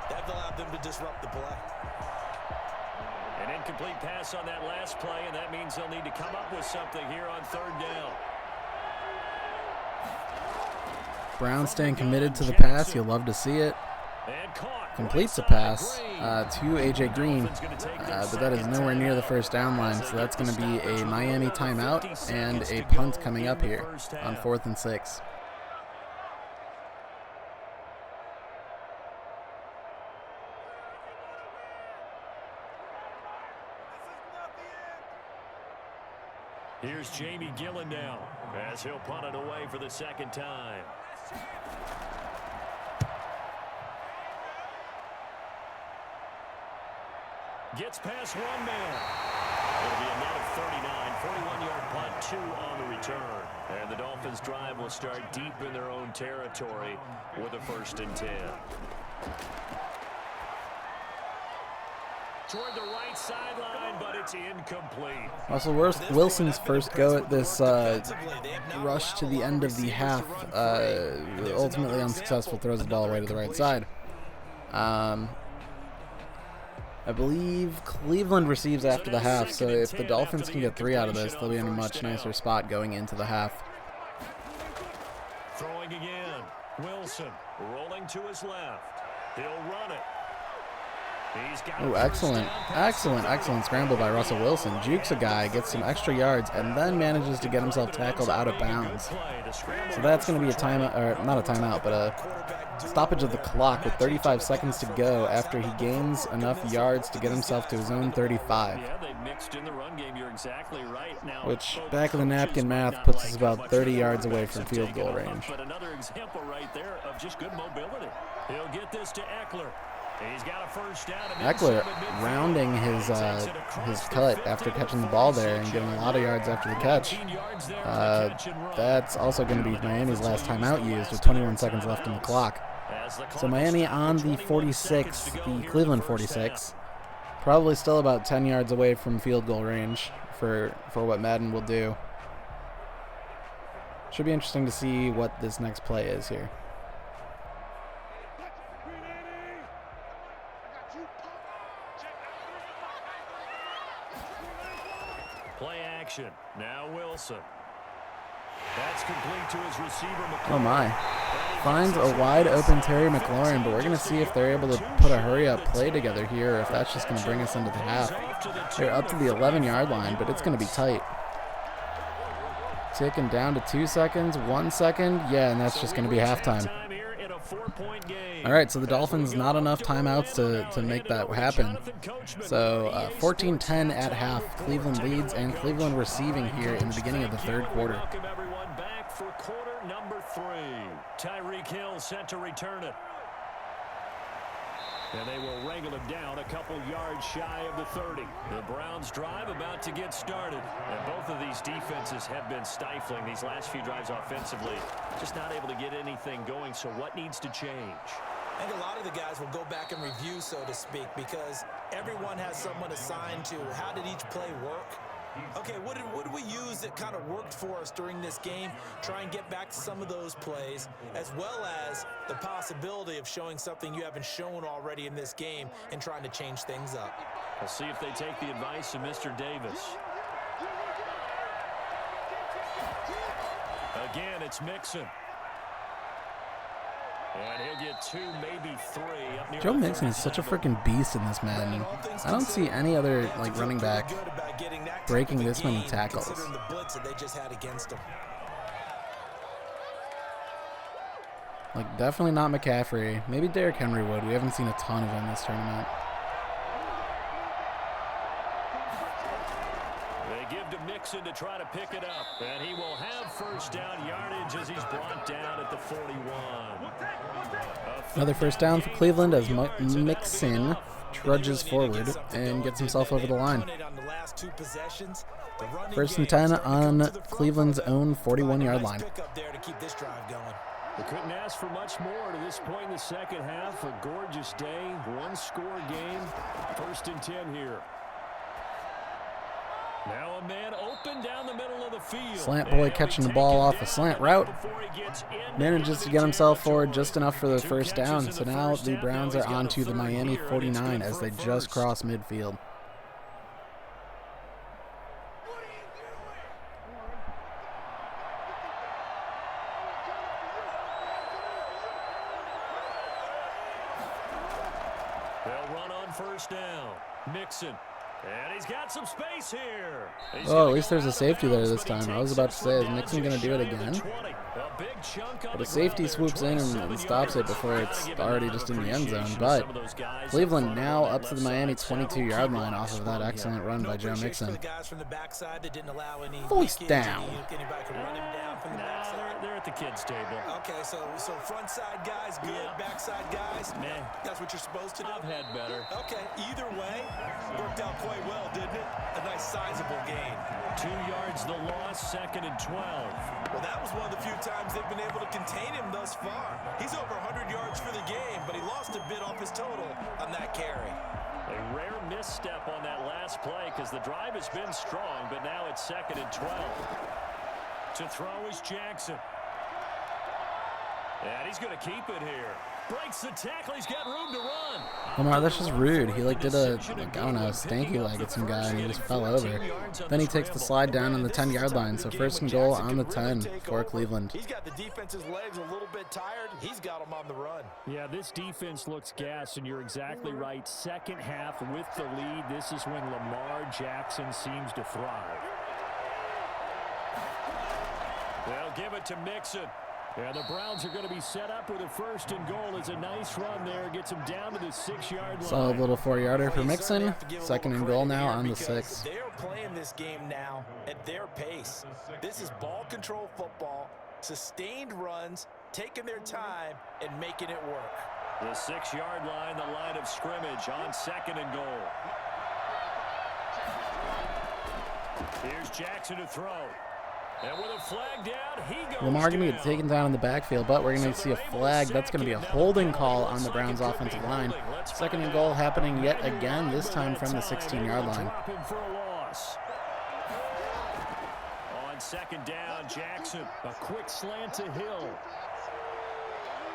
An incomplete pass on that last play, and that means they'll need to come up with something here on 3rd down. Brown staying committed to the pass. You'll love to see it. Completes the pass to A.J. Green, but that is nowhere near the first down line, so that's going to be a Miami timeout and a punt coming up here on 4th and 6. Here's Jamie Gillen now as he'll punt it away for the 2nd time. Gets past one man. It'll be a net of 39, 41-yard punt, 2 on the return. And the Dolphins' drive will start deep in their own territory with a 1st and 10. Toward the right sideline, but it's incomplete. Russell Wilson's first go at this rush to the end of the half, ultimately unsuccessful, throws the ball away to the right side. I believe Cleveland receives after the half, so if the Dolphins can get 3 out of this, they'll be in a much nicer spot going into the half. Throwing again. Wilson rolling to his left. He'll run it. Oh, excellent scramble by Russell Wilson. Jukes a guy, gets some extra yards, and then manages to get himself tackled out of bounds. So that's going to be a timeout, or not a timeout, but a stoppage of the clock with 35 seconds to go after he gains enough yards to get himself to his own 35. Yeah, they mixed in the run game. You're exactly right. Now, which, back of the napkin math, puts us about 30 yards away from field goal range. But another example right there of just good mobility. He'll get this to Eckler. He's got a first down. Eckler rounding his cut after catching the ball there and getting a lot of yards after the catch. That's also going to be Miami's last timeout used with 21 seconds left on the clock. So Miami on the 46, the Cleveland 46, probably still about 10 yards away from field goal range for what Madden will do. Should be interesting to see what this next play is here. Play action. Now Wilson. That's complete to his receiver, McLaurin. Oh my. Finds a wide open Terry McLaurin, but we're going to see if they're able to put a hurry-up play together here, or if that's just going to bring us into the half. They're up to the 11-yard line, but it's going to be tight. Ticking down to 2 seconds, 1 second. Yeah, and that's just going to be halftime. All right, so the Dolphins, not enough timeouts to make that happen. So 14-10 at half. Cleveland leads, and Cleveland receiving here in the beginning of the 3rd quarter. Welcome everyone back for quarter number 3. Tyreek Hill set to return it. And they will wrangle him down a couple yards shy of the 30. The Browns drive about to get started. And both of these defenses have been stifling these last few drives offensively. Just not able to get anything going. So what needs to change? I think a lot of the guys will go back and review, so to speak, because everyone has someone assigned to how did each play work. Okay, what did we use that kind of worked for us during this game? Try and get back to some of those plays, as well as the possibility of showing something you haven't shown already in this game and trying to change things up. We'll see if they take the advice of Mr. Davis. Again, it's Mixon. And he'll get 2, maybe 3. Up near Joe Mixon is such a freaking beast in this Madden. I don't see any other running back breaking this many tackles. Definitely not McCaffrey. Maybe Derrick Henry would. We haven't seen a ton of him this tournament. They give to Mixon to try to pick it up. And he will have first down yardage as he's brought down at the 41. Another first down for Cleveland as Mixon trudges forward and gets himself over the line. On the last 2 possessions, First and 10 on Cleveland's own 41-yard line. They couldn't ask for much more to this point in the second half. A gorgeous day, one-score game. First and 10 here. Now a man open down the middle of the field. Slant boy catching the ball off a slant route. Manages to get himself forward just enough for the first down. So now the Browns are on to the Miami 49 as they just cross midfield. They'll run on first down. Mixon. And he's got some space here. Oh, at least there's a safety there this time. I was about to say, is Mixon going to do it again? But a safety swoops in and stops it before it's already just in the end zone. But Cleveland now up to the Miami 22-yard line off of that excellent run by Joe Mixon. Voice down. They're at the kids' table. Okay, so front side guys, good. Yeah. Backside guys, man. That's what you're supposed to do. I've had better. Okay, either way, worked out quite well, didn't it? A nice sizable gain. 2 yards the loss, second and 12. Well, that was one of the few times they've been able to contain him thus far. He's over 100 yards for the game, but he lost a bit off his total on that carry. A rare misstep on that last play because the drive has been strong, but now it's second and 12. To throw is Jackson. And he's going to keep it here. Breaks the tackle. He's got room to run. Lamar, that's just rude. He did a, I don't know, stanky leg at some guy and he just fell over. Then he takes the slide down on the 10-yard line. So first and goal on the 10 for Cleveland. He's got the defense's legs a little bit tired. He's got them on the run. Yeah, this defense looks gassed, and you're exactly right. Second half with the lead. This is when Lamar Jackson seems to thrive. They'll give it to Mixon. Yeah, the Browns are going to be set up with a first and goal. It's a nice run there. Gets them down to the 6-yard line. Solid little 4-yarder for Mixon. Second and goal now on the 6. They're playing this game now at their pace. This is ball control football, sustained runs, taking their time, and making it work. The 6-yard line, the line of scrimmage on second and goal. Here's Jackson to throw. And with a flag down, he goes Lamar going to down. get taken down in the backfield, but we're going to see a flag. That's going to be a holding call on the Browns offensive line. Second and goal happening yet again, this time from the 16-yard line. On second down, Jackson, a quick slant to Hill.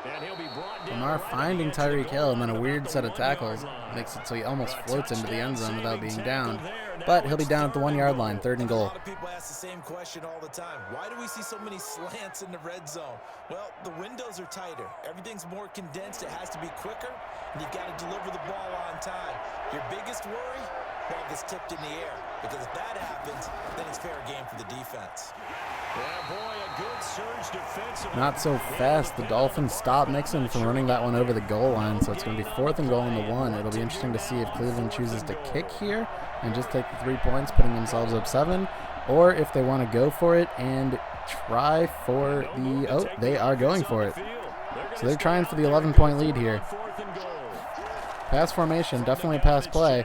And he'll be brought down. Lamar finding Tyreek Hill, and then a weird set of tackles makes it so he almost floats into the end zone without being down. But he'll be down at the 1-yard line, third and goal. A lot of people ask the same question all the time. Why do we see so many slants in the red zone? Well, the windows are tighter. Everything's more condensed. It has to be quicker, and you've got to deliver the ball on time. Your biggest worry? Ball gets tipped in the air. Because if that happens, then it's fair game for the defense. Yeah, boy, a good surge defensively. Not so fast. The Dolphins stop Mixon from running that one over the goal line, so it's going to be fourth and goal on the 1. It'll be interesting to see if Cleveland chooses to kick here and just take the 3 points, putting themselves up 7, or if they want to go for it and try for the... Oh, they are going for it. So they're trying for the 11-point lead here. Pass formation, definitely a pass play.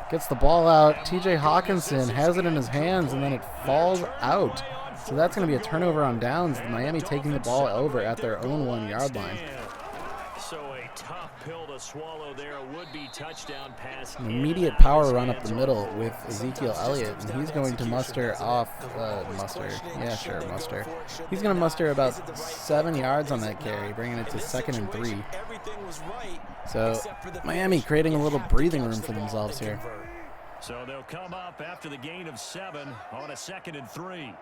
Gets the ball out. TJ Hawkinson has it in his hands, and then it falls out. So that's going to be a turnover on downs. Miami taking the ball over at their own 1-yard line. So a tough pill to swallow there. A would-be touchdown pass. An immediate power run up the middle with Ezekiel Elliott, and he's going to muster. He's going to muster about 7 yards on that carry, bringing it to second and 3. So Miami creating a little breathing room for themselves here. So they'll come up after the gain of 7 on a second and 3.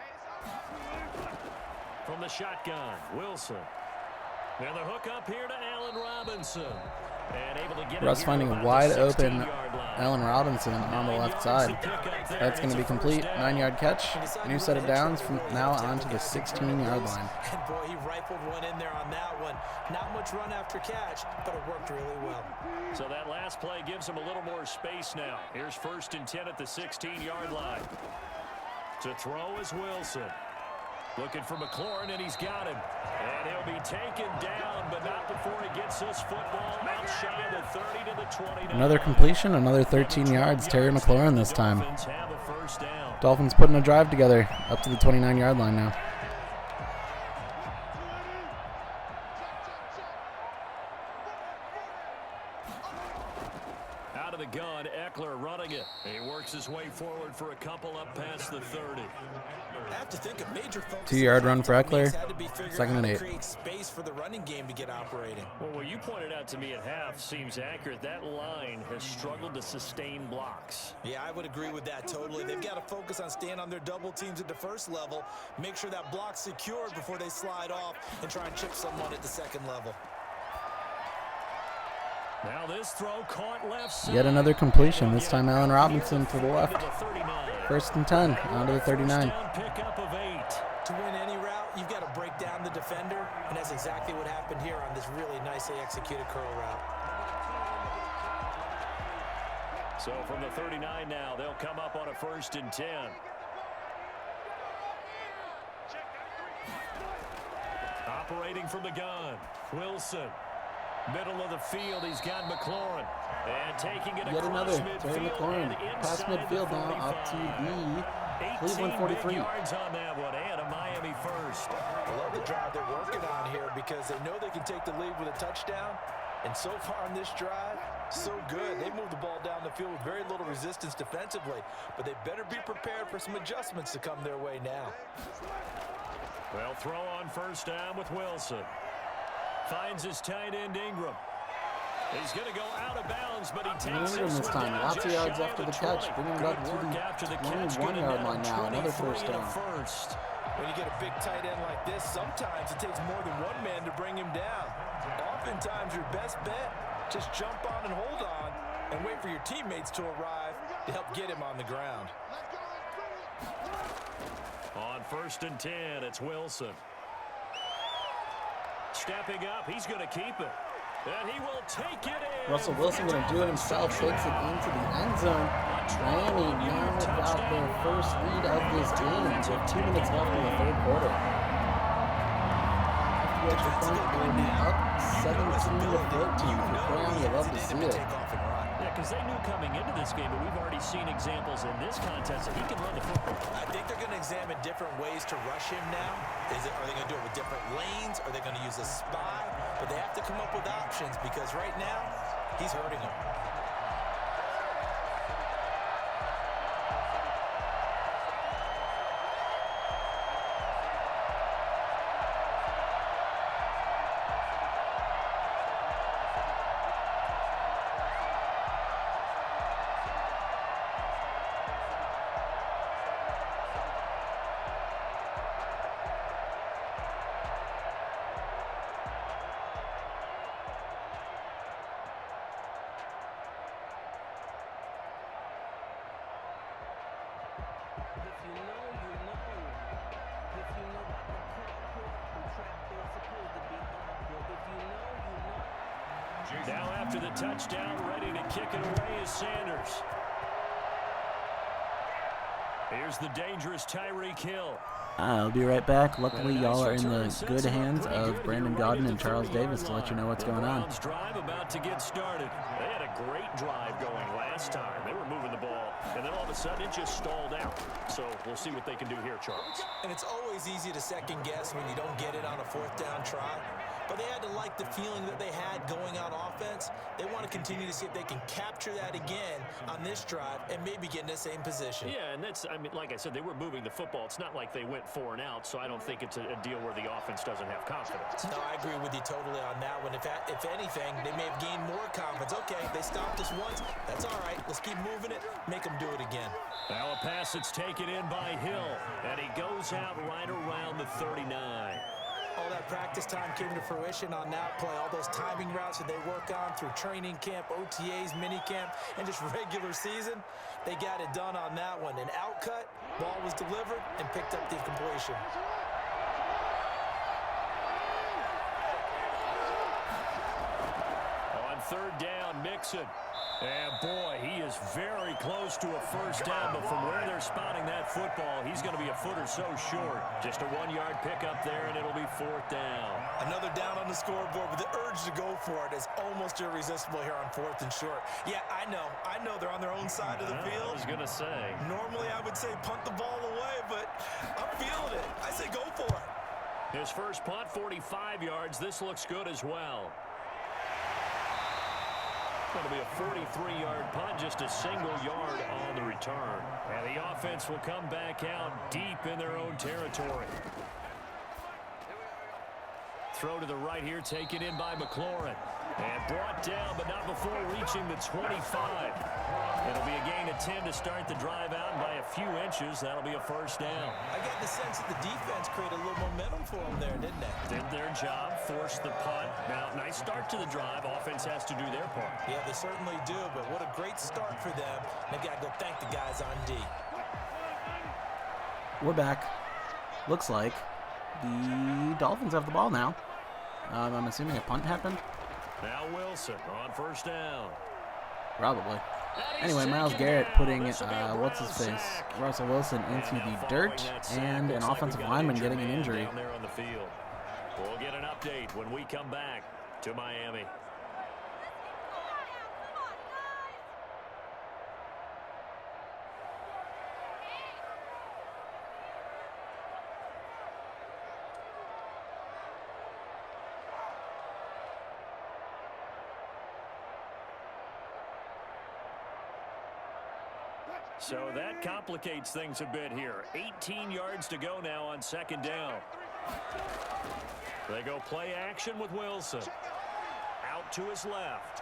From the shotgun, Wilson. And the hook up here to Allen Robinson. And able to get Russ finding a wide open Allen Robinson on the left side. That's going to be complete. 9-yard catch. New set of downs from now on to the 16-yard line. And boy, he rifled one in there on that one. Not much run after catch, but it worked really well. So that last play gives him a little more space now. Here's first and 10 at the 16-yard line. To throw is Wilson. Looking for McLaurin, and he's got him. And he'll be taken down, but not before he gets this football outside the 30 to the 29. Another completion, another 13 yards. Terry McLaurin this time. Dolphins putting a drive together up to the 29-yard line now. Out of the gun, Eckler running it. He works his way forward for a couple up past the 30. I have to think a major focus. 2-yard run for Eckler. Second and 8. Create space for the running game to get operating. Well, what you pointed out to me at half seems accurate. That line has struggled to sustain blocks. Yeah, I would agree with that totally. They've got to focus on staying on their double teams at the first level, make sure that block's secured before they slide off and try and chip someone at the second level. Now this throw caught left side. Yet another completion, this time Allen Robinson to the left. First and 10, onto the 39. Pickup of 8. To win any route, you've got to break down the defender, and that's exactly what happened here on this really nicely executed curl route. So from the 39 now, they'll come up on a 1st and 10. Operating from the gun, Wilson. Middle of the field, he's got McLaurin. And taking it Yet across another, midfield. Terry McLaurin, past midfield now, up to the Cleveland 43. Yards on that one, and a Miami first. I love the drive they're working on here because they know they can take the lead with a touchdown. And so far on this drive, so good. They moved the ball down the field with very little resistance defensively. But they better be prepared for some adjustments to come their way now. Well, throw on 1st down with Wilson. Finds his tight end Ingram. He's going to go out of bounds, but he takes Ingram this time. Lots of yards after the catch, bringing it up to the 21-yard line now. Another 1st down. When you get a big tight end like this, sometimes it takes more than one man to bring him down. Oftentimes, your best bet, just jump on and hold on and wait for your teammates to arrive to help get him on the ground. On 1st and 10, it's Wilson. Stepping up, he's going to keep it. And he will take it in. Russell Wilson going to do it himself, takes it into the end zone. Miami now got their first lead of this game with 2 minutes left in the 3rd quarter. After the extra point, they'll be up 17-14 for Crayon. You love to see it. Yeah, because they knew coming into this game, but we've already seen examples in this contest that he can run the football. I think they're going to examine different ways to rush him now. Are they going to do it with different lanes? Are they going to use a spy? But they have to come up with options because right now, he's hurting them. Now after the touchdown, ready to kick it away is Sanders. Here's the dangerous Tyreek Hill. I'll be right back. Luckily, y'all are in the good hands of Brandon Gaudin and Charles Davis to let you know what's going on. Drive about to get started. They had a great drive going last time. They were moving the ball, and then all of a sudden it just stalled out. So we'll see what they can do here, Charles. And it's always easy to second guess when you don't get it on a 4th down try. But they had to like the feeling that they had going on offense. They want to continue to see if they can capture that again on this drive and maybe get in the same position. Yeah, and that's, I mean, like I said, they were moving the football. It's not like they went 4 and out, so I don't think it's a deal where the offense doesn't have confidence. No, I agree with you totally on that one. If anything, they may have gained more confidence. Okay, they stopped us once. That's all right. Let's keep moving it. Make them do it again. Now a pass that's taken in by Hill, and he goes out right around the 39. All that practice time came to fruition on that play. All those timing routes that they work on through training camp, OTAs, minicamp, and just regular season, they got it done on that one. An outcut, ball was delivered, and picked up the completion. On 3rd down, Mixon. And boy, he is very close to a first down, but from where they're spotting that football, he's going to be a foot or so short. Just a 1-yard pickup there, and it'll be 4th down. Another down on the scoreboard, but the urge to go for it is almost irresistible here on 4th and short. Yeah, I know they're on their own side of the field. I was going to say. Normally I would say punt the ball away, but I'm feeling it. I say go for it. His first punt, 45 yards. This looks good as well. It'll be a 43-yard punt, just a single yard on the return. And the offense will come back out deep in their own territory. Throw to the right here, taken in by McLaurin. And brought down, but not before reaching the 25. It'll be a gain of 10 to start the drive out, and by a few inches, that'll be a first down. I got the sense that the defense created a little momentum for them there, didn't they? Did their job, forced the punt. Now, nice start to the drive. Offense has to do their part. Yeah, they certainly do, but what a great start for them. They've got to go thank the guys on D. We're back. Looks like the Dolphins have the ball now. I'm assuming a punt happened. Now Wilson on first down. Probably. Anyway, Myles Garrett putting, what's-his-face, Russell Wilson into the dirt, and an offensive lineman getting an injury. We'll get an update when we come back to Miami. So that complicates things a bit here. 18 yards to go now on second down. They go play action with Wilson. Out to his left.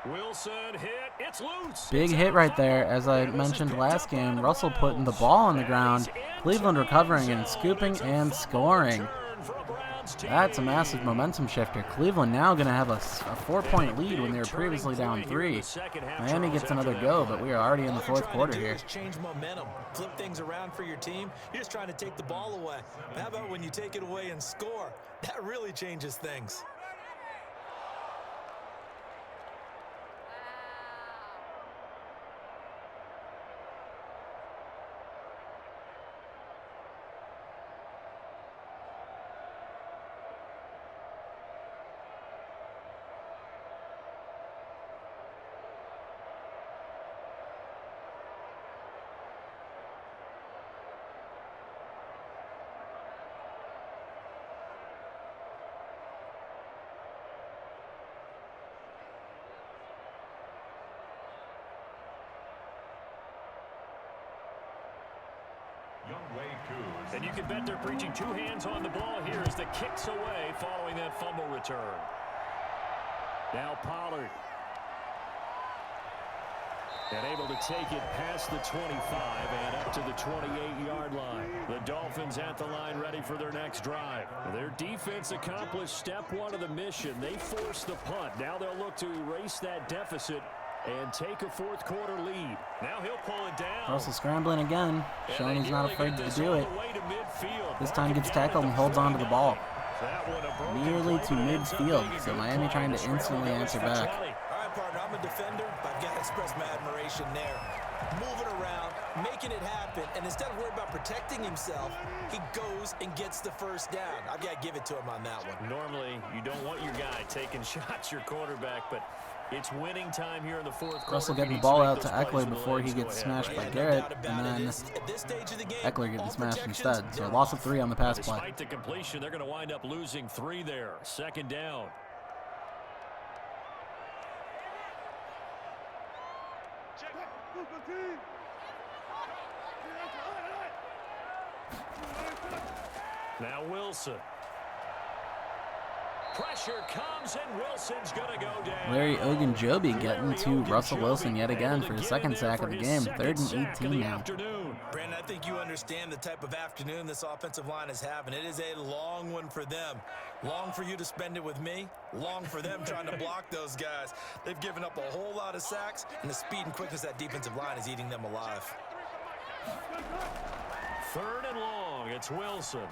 Wilson hit. It's loose. Big hit right there. As I mentioned last game, Russell putting the ball on the ground. Cleveland recovering and scooping and scoring. That's a massive momentum shifter. Cleveland now going to have a 4-point lead when they were previously down 3. Miami gets another go, but we are already in the fourth quarter here. Change momentum, flip things around for your team. You're just trying to take the ball away. How about when you take it away and score? That really changes things. And you can bet they're preaching 2 hands on the ball here as the kick's away following that fumble return. Now Pollard. And able to take it past the 25 and up to the 28-yard line. The Dolphins at the line ready for their next drive. Their defense accomplished step 1 of the mission. They forced the punt. Now they'll look to erase that deficit and take a fourth quarter lead. Now he'll pull it down. Russell scrambling again, showing he's not afraid to do it. This time gets tackled and holds on to the ball. Nearly to midfield, so Miami trying to instantly answer back. All right, partner, I'm a defender, but I've got to express my admiration there. Moving around, making it happen, and instead of worrying about protecting himself, he goes and gets the first down. I've got to give it to him on that one. Normally, you don't want your guy taking shots, your quarterback, but it's winning time here in the fourth quarter. Russell getting the ball out to Eckler before he gets smashed by Garrett, and then Eckler getting smashed instead. So a loss of 3 on the pass play. Despite the completion, they're going to wind up losing 3 there. Second down. Now Wilson. Pressure comes and Wilson's going to go down. Larry Ogunjobi getting to Russell Wilson yet again for his second sack of the game. 3rd and 18 now. Brandon, I think you understand the type of afternoon this offensive line is having. It is a long one for them. Long for you to spend it with me. Long for them trying to block those guys. They've given up a whole lot of sacks, and the speed and quickness of that defensive line is eating them alive. 3rd and long. It's Wilson.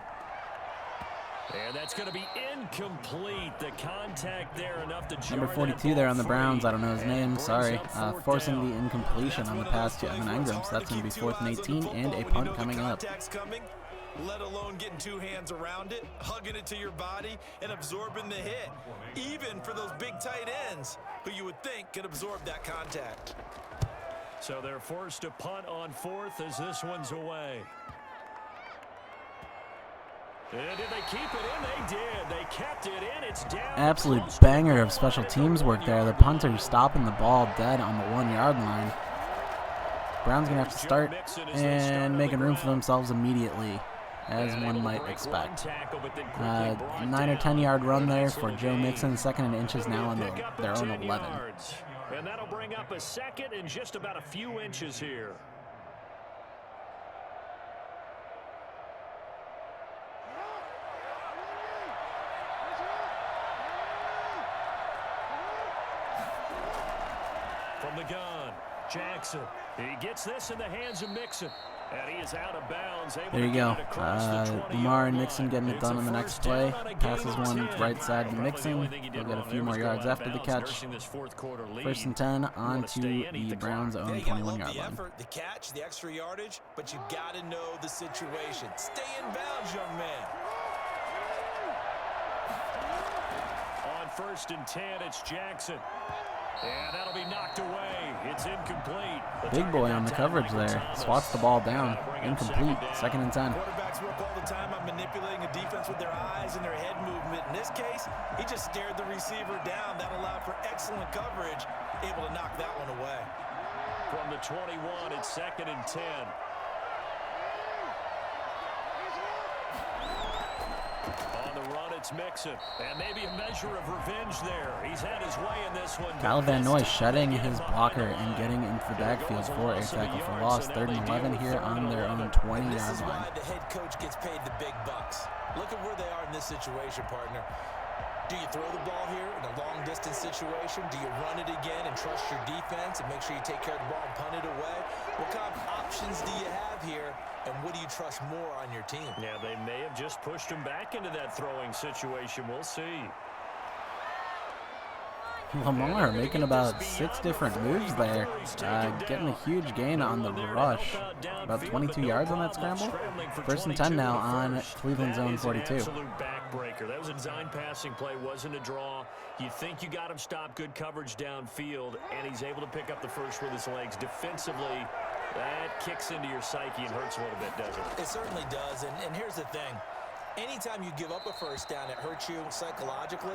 And that's going to be incomplete. The contact there enough to jar Number 42 there on the Browns. I don't know his name. Sorry. Forcing the incompletion on the pass to Evan Engram. So that's going to be 4th and 18 and a punt coming up. Let alone getting 2 hands around it, hugging it to your body, and absorbing the hit. Even for those big tight ends, who you would think could absorb that contact. So they're forced to punt on 4th as this one's away. And did they keep it in? They did. They kept it in. It's down. Absolute banger of special teams work there. The punter stopping the ball dead on the 1-yard line. Browns going to have to start and making room for themselves immediately, as one might expect. 9 or 10-yard run there for Joe Mixon. 2nd and inches now on their own 11. And that'll bring up a 2nd and just about a few inches here. From the gun, Jackson. He gets this in the hands of Mixon. And he is out of bounds. There you go. Lamar and Mixon getting it done on the next play. Passes one right side to Mixon. He'll get a few more yards after the catch. 1st and 10 onto the Browns' own 21-yard line. The catch, the extra yardage, but you got to know the situation. Stay in bounds, young man. On 1st and 10, it's Jackson. And that'll be knocked away. It's incomplete. Big boy on the coverage there. Swats the ball down. Incomplete. 2nd and 10. Quarterbacks work all the time on manipulating a defense with their eyes and their head movement. In this case, he just stared the receiver down. That allowed for excellent coverage. Able to knock that one away. From the 21, it's 2nd and 10. On the run, it's Mixon. And maybe a measure of revenge there. He's had his way in this one. Kyle Van Noy shedding his blocker and getting into the backfield for a tackle for loss. 3rd and 11 here on their own 20-yard This is line. why the head coach gets paid the big bucks. Look at where they are in this situation, partner. Do you throw the ball here in a long-distance situation? Do you run it again and trust your defense and make sure you take care of the ball and punt it away? What kind of options do you have here, and what do you trust more on your team? Yeah, they may have just pushed him back into that throwing situation. We'll see. Lamar making about 6 different moves there, getting a huge gain on the rush. About 22 yards on that scramble. 1st and 10 now on Cleveland's own 42. Absolute backbreaker. That was a design passing play, wasn't a draw. You think you got him stopped, good coverage downfield, and he's able to pick up the first with his legs. Defensively, that kicks into your psyche and hurts a little bit, doesn't it? It certainly does, and here's the thing. Anytime you give up a first down, it hurts you psychologically,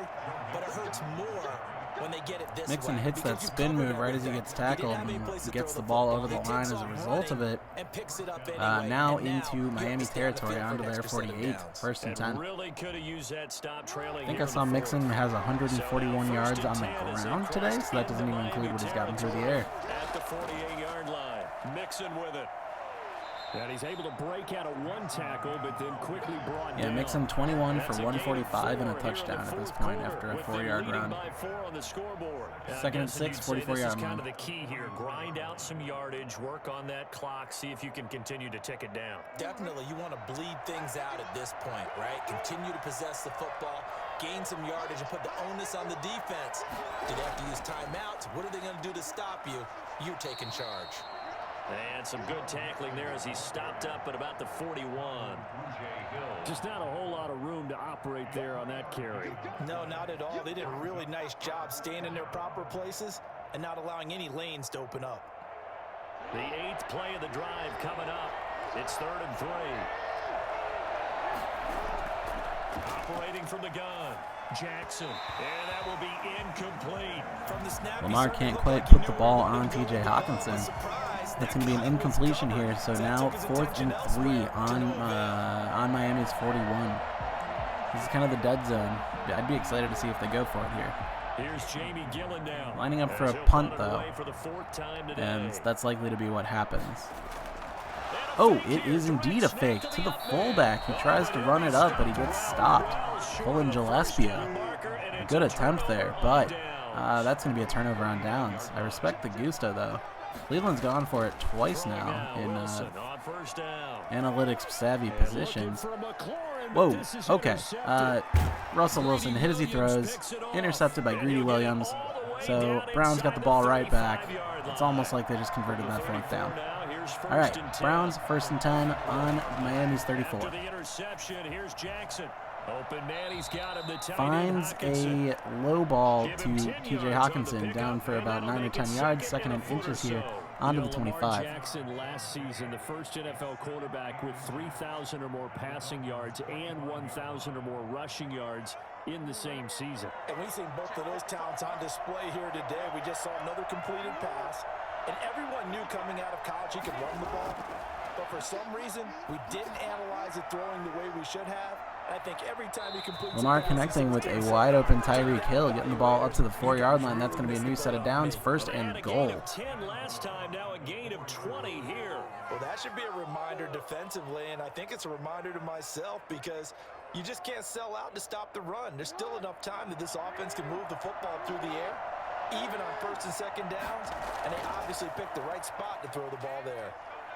but it hurts more when they get it this Mixon way. hits that spin move right as he gets tackled and gets the ball over the line as a result of it. Now into Miami territory onto their 48. 1st and 10. Really could have used that stop trailing. I think I saw Mixon has 141 yards on the ground today, so that doesn't even include what he's gotten through the air. At the 48-yard line, Mixon with it. And he's able to break out of one tackle, but then quickly brought down. Mixon 21 for 145 and a touchdown at this point after a 4-yard run. 2nd and 6, 44-yard line. This is kind of the key here. Grind out some yardage, work on that clock, see if you can continue to tick it down. Definitely, you want to bleed things out at this point, right? Continue to possess the football, gain some yardage, and put the onus on the defense. Do they have to use timeouts? What are they going to do to stop you? You're taking charge. And some good tackling there as he stopped up at about the 41. Just not a whole lot of room to operate there on that carry. No, not at all. They did a really nice job staying in their proper places and not allowing any lanes to open up. The 8th play of the drive coming up. It's 3rd and 3. Operating from the gun, Jackson, and that will be incomplete. From the snap, Lamar can't quite put the ball on T.J. Hawkinson. That's going to be an incompletion here. So now 4th and 3 on Miami's 41. This is kind of the dead zone. I'd be excited to see if they go for it here. Here's Jamie Gillen now. Lining up for a punt though, and that's likely to be what happens. Oh, it is indeed a fake to the fullback. He tries to run it up, but he gets stopped. Colin Gillespie. Good attempt there, but that's going to be a turnover on downs. I respect the gusto, though. Cleveland's gone for it twice now in analytics savvy positions. Whoa, okay. Russell Wilson hit as he throws, intercepted by Greedy Williams. So Browns got the ball right back. It's almost like they just converted that 4th down. All right, Browns 1st and 10 on Miami's 34. Finds a low ball to T.J. Hawkinson, down for about 9 or 10 yards, 2nd and inches here, onto the 25. Jackson last season, the first NFL quarterback with 3,000 or more passing yards and 1,000 or more rushing yards in the same season. And we've seen both of those talents on display here today. We just saw another completed pass, and everyone knew coming out of college he could run the ball. But for some reason, we didn't analyze it throwing the way we should have. I think every time he completes Lamar connecting with a wide open Tyreek Hill, getting the ball up to the 4-yard line. That's going to be a new set of downs, 1st and goal. 10 last time, now a gain of 20 here. Well, that should be a reminder defensively, and I think it's a reminder to myself, because you just can't sell out to stop the run. There's still enough time that this offense can move the football through the air, even on 1st and 2nd downs, and they obviously picked the right spot to throw the ball there.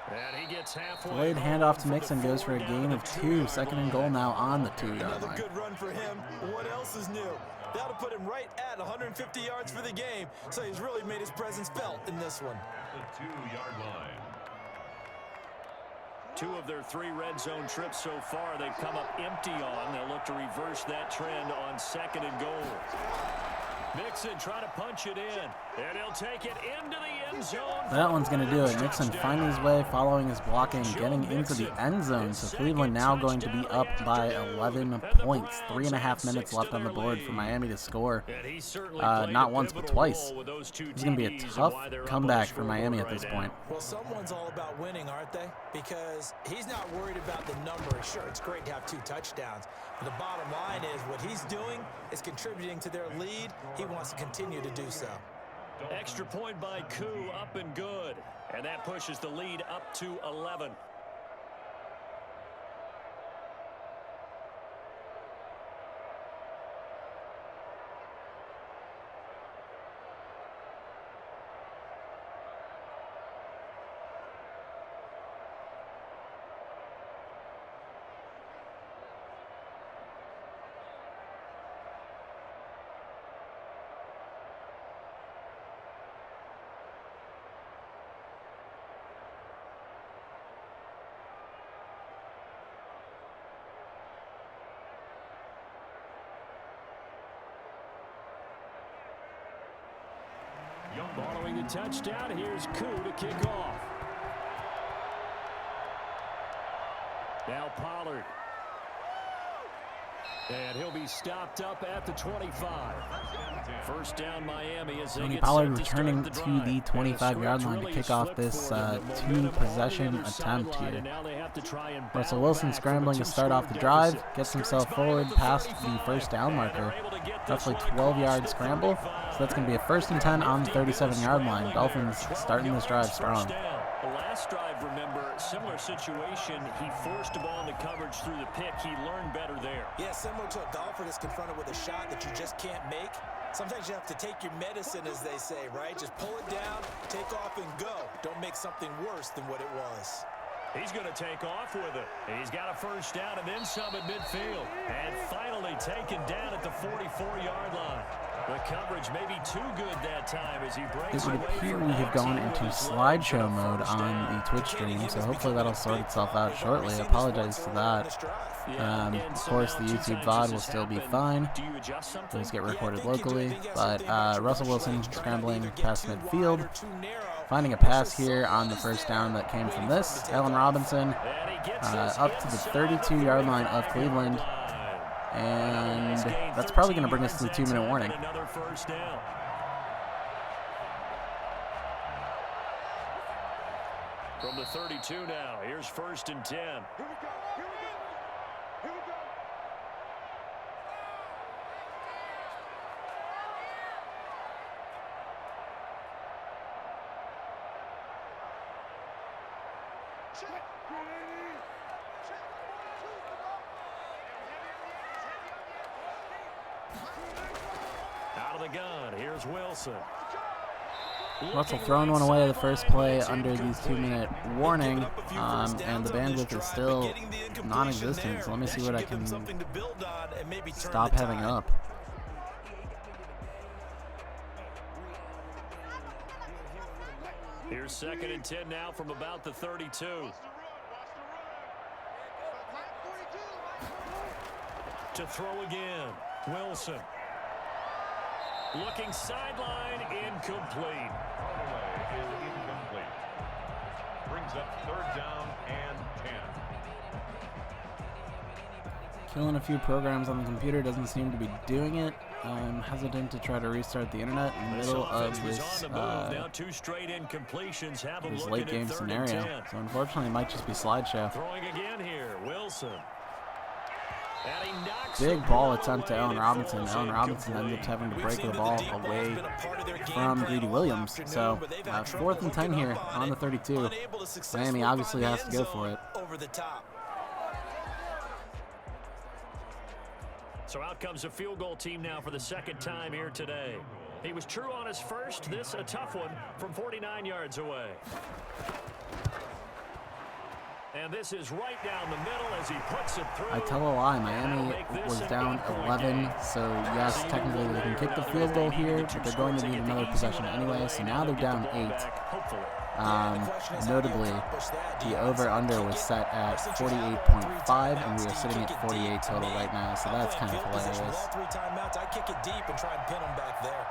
And he gets halfway. Delayed handoff to Mixon goes for a gain of 2. 2nd and goal now on the 2-yard line. Good run for him. What else is new? That'll put him right at 150 yards for the game. So he's really made his presence felt in this one. The 2-yard line. 2 of their 3 red zone trips so far, they've come up empty on. They'll look to reverse that trend on 2nd and goal. Mixon trying to punch it in, and he'll take it into the end zone. That one's going to do it. Mixon finding his way, following his blocking, getting into the end zone. So Cleveland now going to be up by 11 points. 3.5 minutes left on the board for Miami to score. Not once, but twice. It's going to be a tough comeback for Miami at this point. Well, someone's all about winning, aren't they? Because he's not worried about the number. Sure, it's great to have 2 touchdowns. But the bottom line is what he's doing is contributing to their lead. He wants to continue to do so. Extra point by Koo, up and good. And that pushes the lead up to 11. Following the touchdown, here's Koo to kick off. Now Pollard. And he'll be stopped up at the 25. 1st down Miami as Tony Pollard returning to the 25-yard line to kick off this 2-possession attempt here. Russell Wilson scrambling to start off the drive, gets himself forward past the 1st down marker. Roughly 12-yard scramble. So that's going to be a 1st and 10 on the 37-yard line. Dolphins starting this drive strong. The last drive, remember, similar situation. He forced the ball into coverage through the pick. He learned better there. Yeah, similar to a golfer that's confronted with a shot that you just can't make. Sometimes you have to take your medicine, as they say, right? Just pull it down, take off, and go. Don't make something worse than what it was. He's going to take off with it. He's got a 1st down and then some at midfield. And finally taken down at the 44-yard line. The coverage may be too good that time as he breaks away. It would appear we have gone into slideshow mode on the Twitch stream, so hopefully that'll sort itself out shortly. I apologize for that. Of course, the YouTube VOD will still be fine. Those get recorded locally. But Russell Wilson scrambling past midfield. Finding a pass here on the 1st down that came from this. Allen Robinson up to the 32-yard line of Cleveland. And that's probably going to bring us to the 2-minute warning. Another 1st down. From the 32 now, here's 1st and 10. Here we go. Out of the gun, here's Wilson. Russell throwing one away the first play under these 2-minute warning, and the bandwidth is still non-existent, so let me see what I can stop having up. Here's 2nd and 10 now from about the 32. To throw again, Wilson. Looking sideline, incomplete. Is incomplete. Brings up 3rd down and 10. Killing a few programs on the computer, doesn't seem to be doing it. I'm hesitant to try to restart the internet in the middle of this late game scenario. So unfortunately, it might just be slideshow. Throwing again here, Wilson. Big ball attempt to Allen Robinson. Allen Robinson ended up having to break the ball away from Greedy Williams. So 4th and 10 here on the 32. Miami obviously has to go for it. So out comes a field goal team now for the 2nd time here today. He was true on his first. This a tough one from 49 yards away. And this is right down the middle as he puts it through. I tell a lie, Miami was down 11, so yes, technically they can kick the field goal here, but they're going to need another possession anyway, so now they're down 8. Notably, the over-under was set at 48.5, and we are sitting at 48 total right now, so that's kind of hilarious. All 3 timeouts, I kick it deep and try and pin them back there.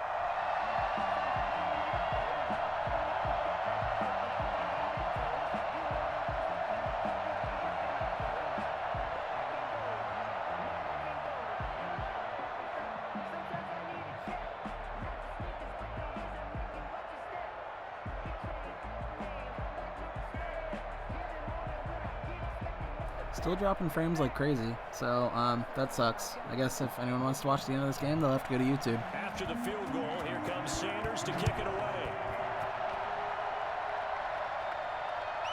Still dropping frames like crazy, so that sucks. I guess if anyone wants to watch the end of this game, they'll have to go to YouTube. After the field goal, here comes Sanders to kick it away.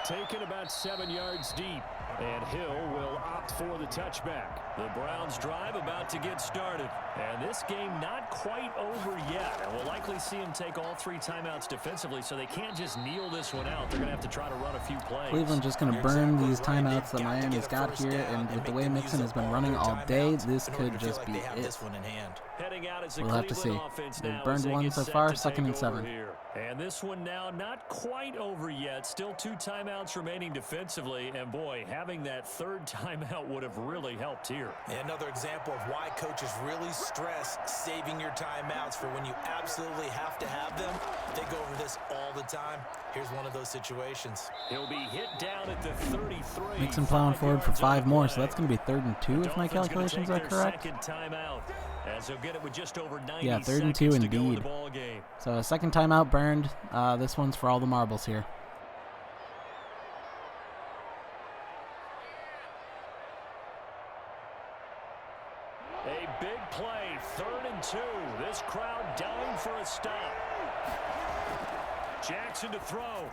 Taken about 7 yards deep, and Hill will opt for the touchback. The Browns drive about to get started, and this game not quite over yet. And we'll likely see him take all 3 timeouts defensively, so they can't just kneel this one out. They're going to have to try to run a few plays. Cleveland just going to burn these timeouts that Miami's got here, and with the way Mixon has been running all day, this could just be it. We'll have to see. They've burned one so far, 2nd and 7. And this one now not quite over yet. Still 2 timeouts remaining defensively. And boy, having that 3rd timeout would have really helped here. Another example of why coaches really stress saving your timeouts for when you absolutely have to have them. They go over this all the time. Here's one of those situations. He'll be hit down at the 33. Mixon plowing forward for 5 more, so that's going to be 3rd and 2 if my calculations are correct. As he'll get it with just over 90 yeah, 3rd and 2 indeed. So a 2nd timeout burned. This one's for all the marbles here. A big play, 3rd and 2. This crowd dying for a stop. Jackson to throw.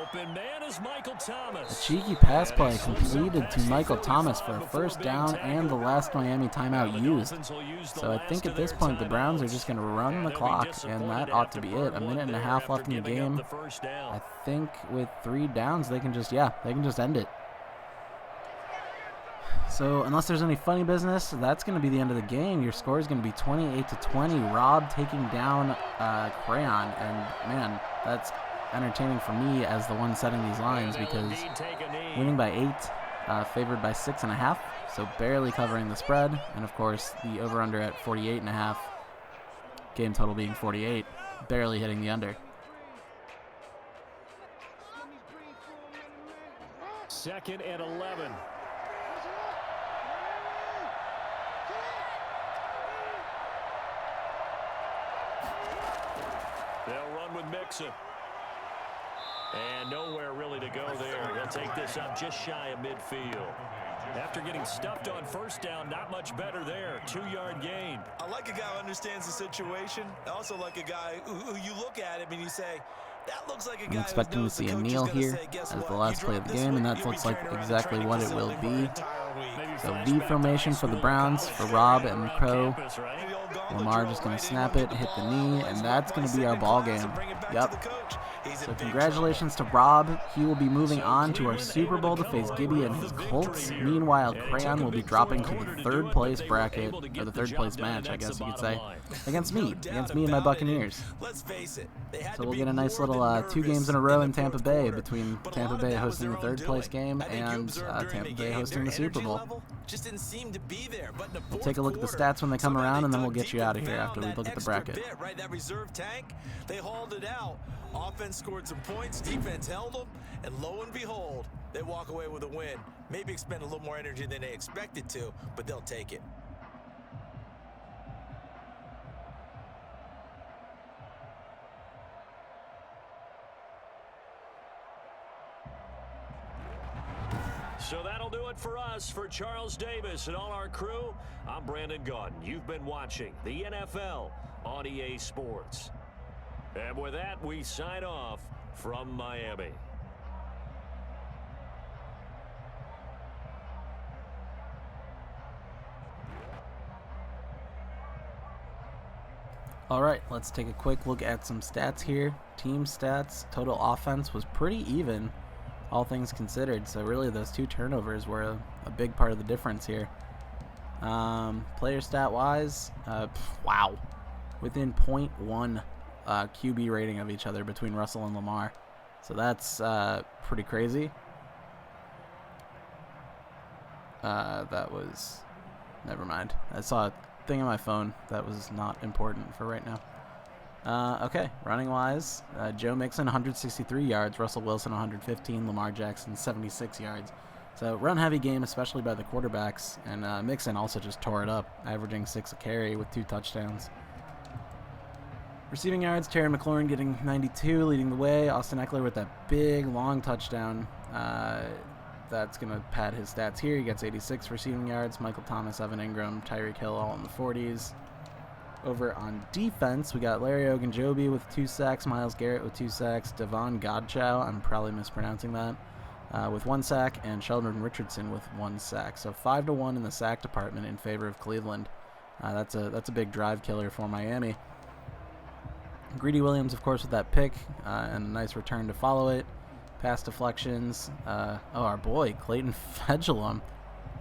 Open man is Michael Thomas. A cheeky pass play completed to Michael Thomas for a 1st down and the last Miami timeout used. So I think at this point the Browns are just going to run the clock, and that ought to be it. A minute and a half left in the game. I think with 3 downs they can just end it. So unless there's any funny business, that's going to be the end of the game. Your score is going to be 28-20. Rob taking down Crayon, and man, that's entertaining for me as the one setting these lines, because winning by 8, favored by 6.5, so barely covering the spread, and of course the over-under at 48.5, game total being 48, barely hitting the under. 2nd and 11. They'll run with Mixon. And nowhere really to go there. He'll take this up just shy of midfield. After getting stuffed on 1st down, not much better there. 2-yard gain. I like a guy who understands the situation. I also like a guy who you look at him and you say, that looks like a guy. I'm expecting to see a kneel here as the last play of the game, and that looks like exactly what it will be. So V formation for the Browns for Rob and Crow. Lamar just going to snap it, hit the knee, and that's going to be our ball game. Yep. So congratulations to Rob. He will be moving on to our Super Bowl to face Gibby and his Colts. Meanwhile, Crayon will be dropping to the third place bracket, or the third place match, I guess you could say, against me and my Buccaneers. So we'll get a nice little 2 games in a row in Tampa Bay, between Tampa Bay hosting the third place game and Tampa Bay hosting the Super Bowl. We'll take a look at the stats when they come around, and then we'll get you out of here after we look at the bracket. That reserve tank, they hauled it out. Offense scored some points, defense held them, and lo and behold, they walk away with a win. Maybe expend a little more energy than they expected to, but they'll take it. So that'll do it for us. For Charles Davis and all our crew, I'm Brandon Gaudin. You've been watching the NFL on EA Sports. And with that, we sign off from Miami. All right, let's take a quick look at some stats here. Team stats, total offense was pretty even, all things considered. So really those 2 turnovers were a big part of the difference here. Player stat wise, wow, within 0.1 QB rating of each other between Russell and Lamar. So that's pretty crazy. That was, never mind. I saw a thing on my phone that was not important for right now. Okay, running wise, Joe Mixon 163 yards, Russell Wilson 115, Lamar Jackson 76 yards. So run heavy game, especially by the quarterbacks, and Mixon also just tore it up, averaging 6 a carry with 2 touchdowns. Receiving yards, Terry McLaurin getting 92, leading the way. Austin Eckler with that big, long touchdown. That's going to pad his stats here. He gets 86 receiving yards. Michael Thomas, Evan Ingram, Tyreek Hill all in the 40s. Over on defense, we got Larry Ogunjobi with 2 sacks, Myles Garrett with 2 sacks, Devon Godchow, I'm probably mispronouncing that, with 1 sack, and Sheldon Richardson with 1 sack. So 5-1 in the sack department in favor of Cleveland. That's a big drive killer for Miami. Greedy Williams, of course, with that pick, and a nice return to follow it. Pass deflections. Our boy, Clayton Fedulum.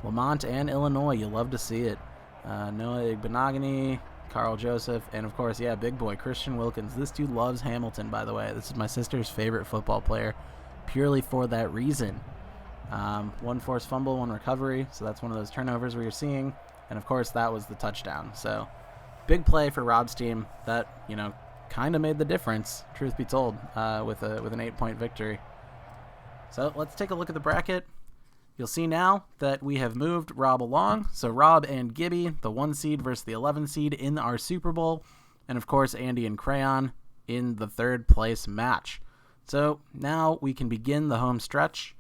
Lamont and Illinois, you love to see it. Noah Igbenogany, Carl Joseph, and of course, yeah, big boy, Christian Wilkins. This dude loves Hamilton, by the way. This is my sister's favorite football player, purely for that reason. 1 forced fumble, 1 recovery, so that's one of those turnovers we are seeing. And of course, that was the touchdown. So, big play for Rob's team that, kind of made the difference, truth be told, with an 8-point victory. So let's take a look at the bracket. You'll see now that we have moved Rob along. So Rob and Gibby, the 1 seed versus the 11 seed in our Super Bowl. And of course, Andy and Crayon in the 3rd place match. So now we can begin the home stretch.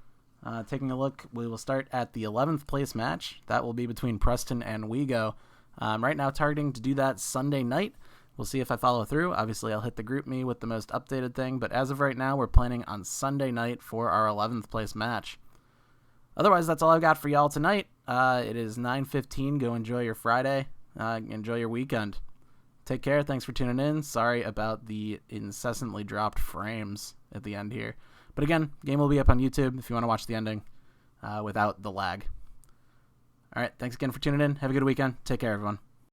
Taking a look, we will start at the 11th place match. That will be between Preston and Wego. Right now targeting to do that Sunday night. We'll see if I follow through. Obviously, I'll hit the group me with the most updated thing, but as of right now, we're planning on Sunday night for our 11th place match. Otherwise, that's all I've got for y'all tonight. It is 9:15. Go enjoy your Friday. Enjoy your weekend. Take care. Thanks for tuning in. Sorry about the incessantly dropped frames at the end here. But again, game will be up on YouTube if you want to watch the ending without the lag. All right. Thanks again for tuning in. Have a good weekend. Take care, everyone.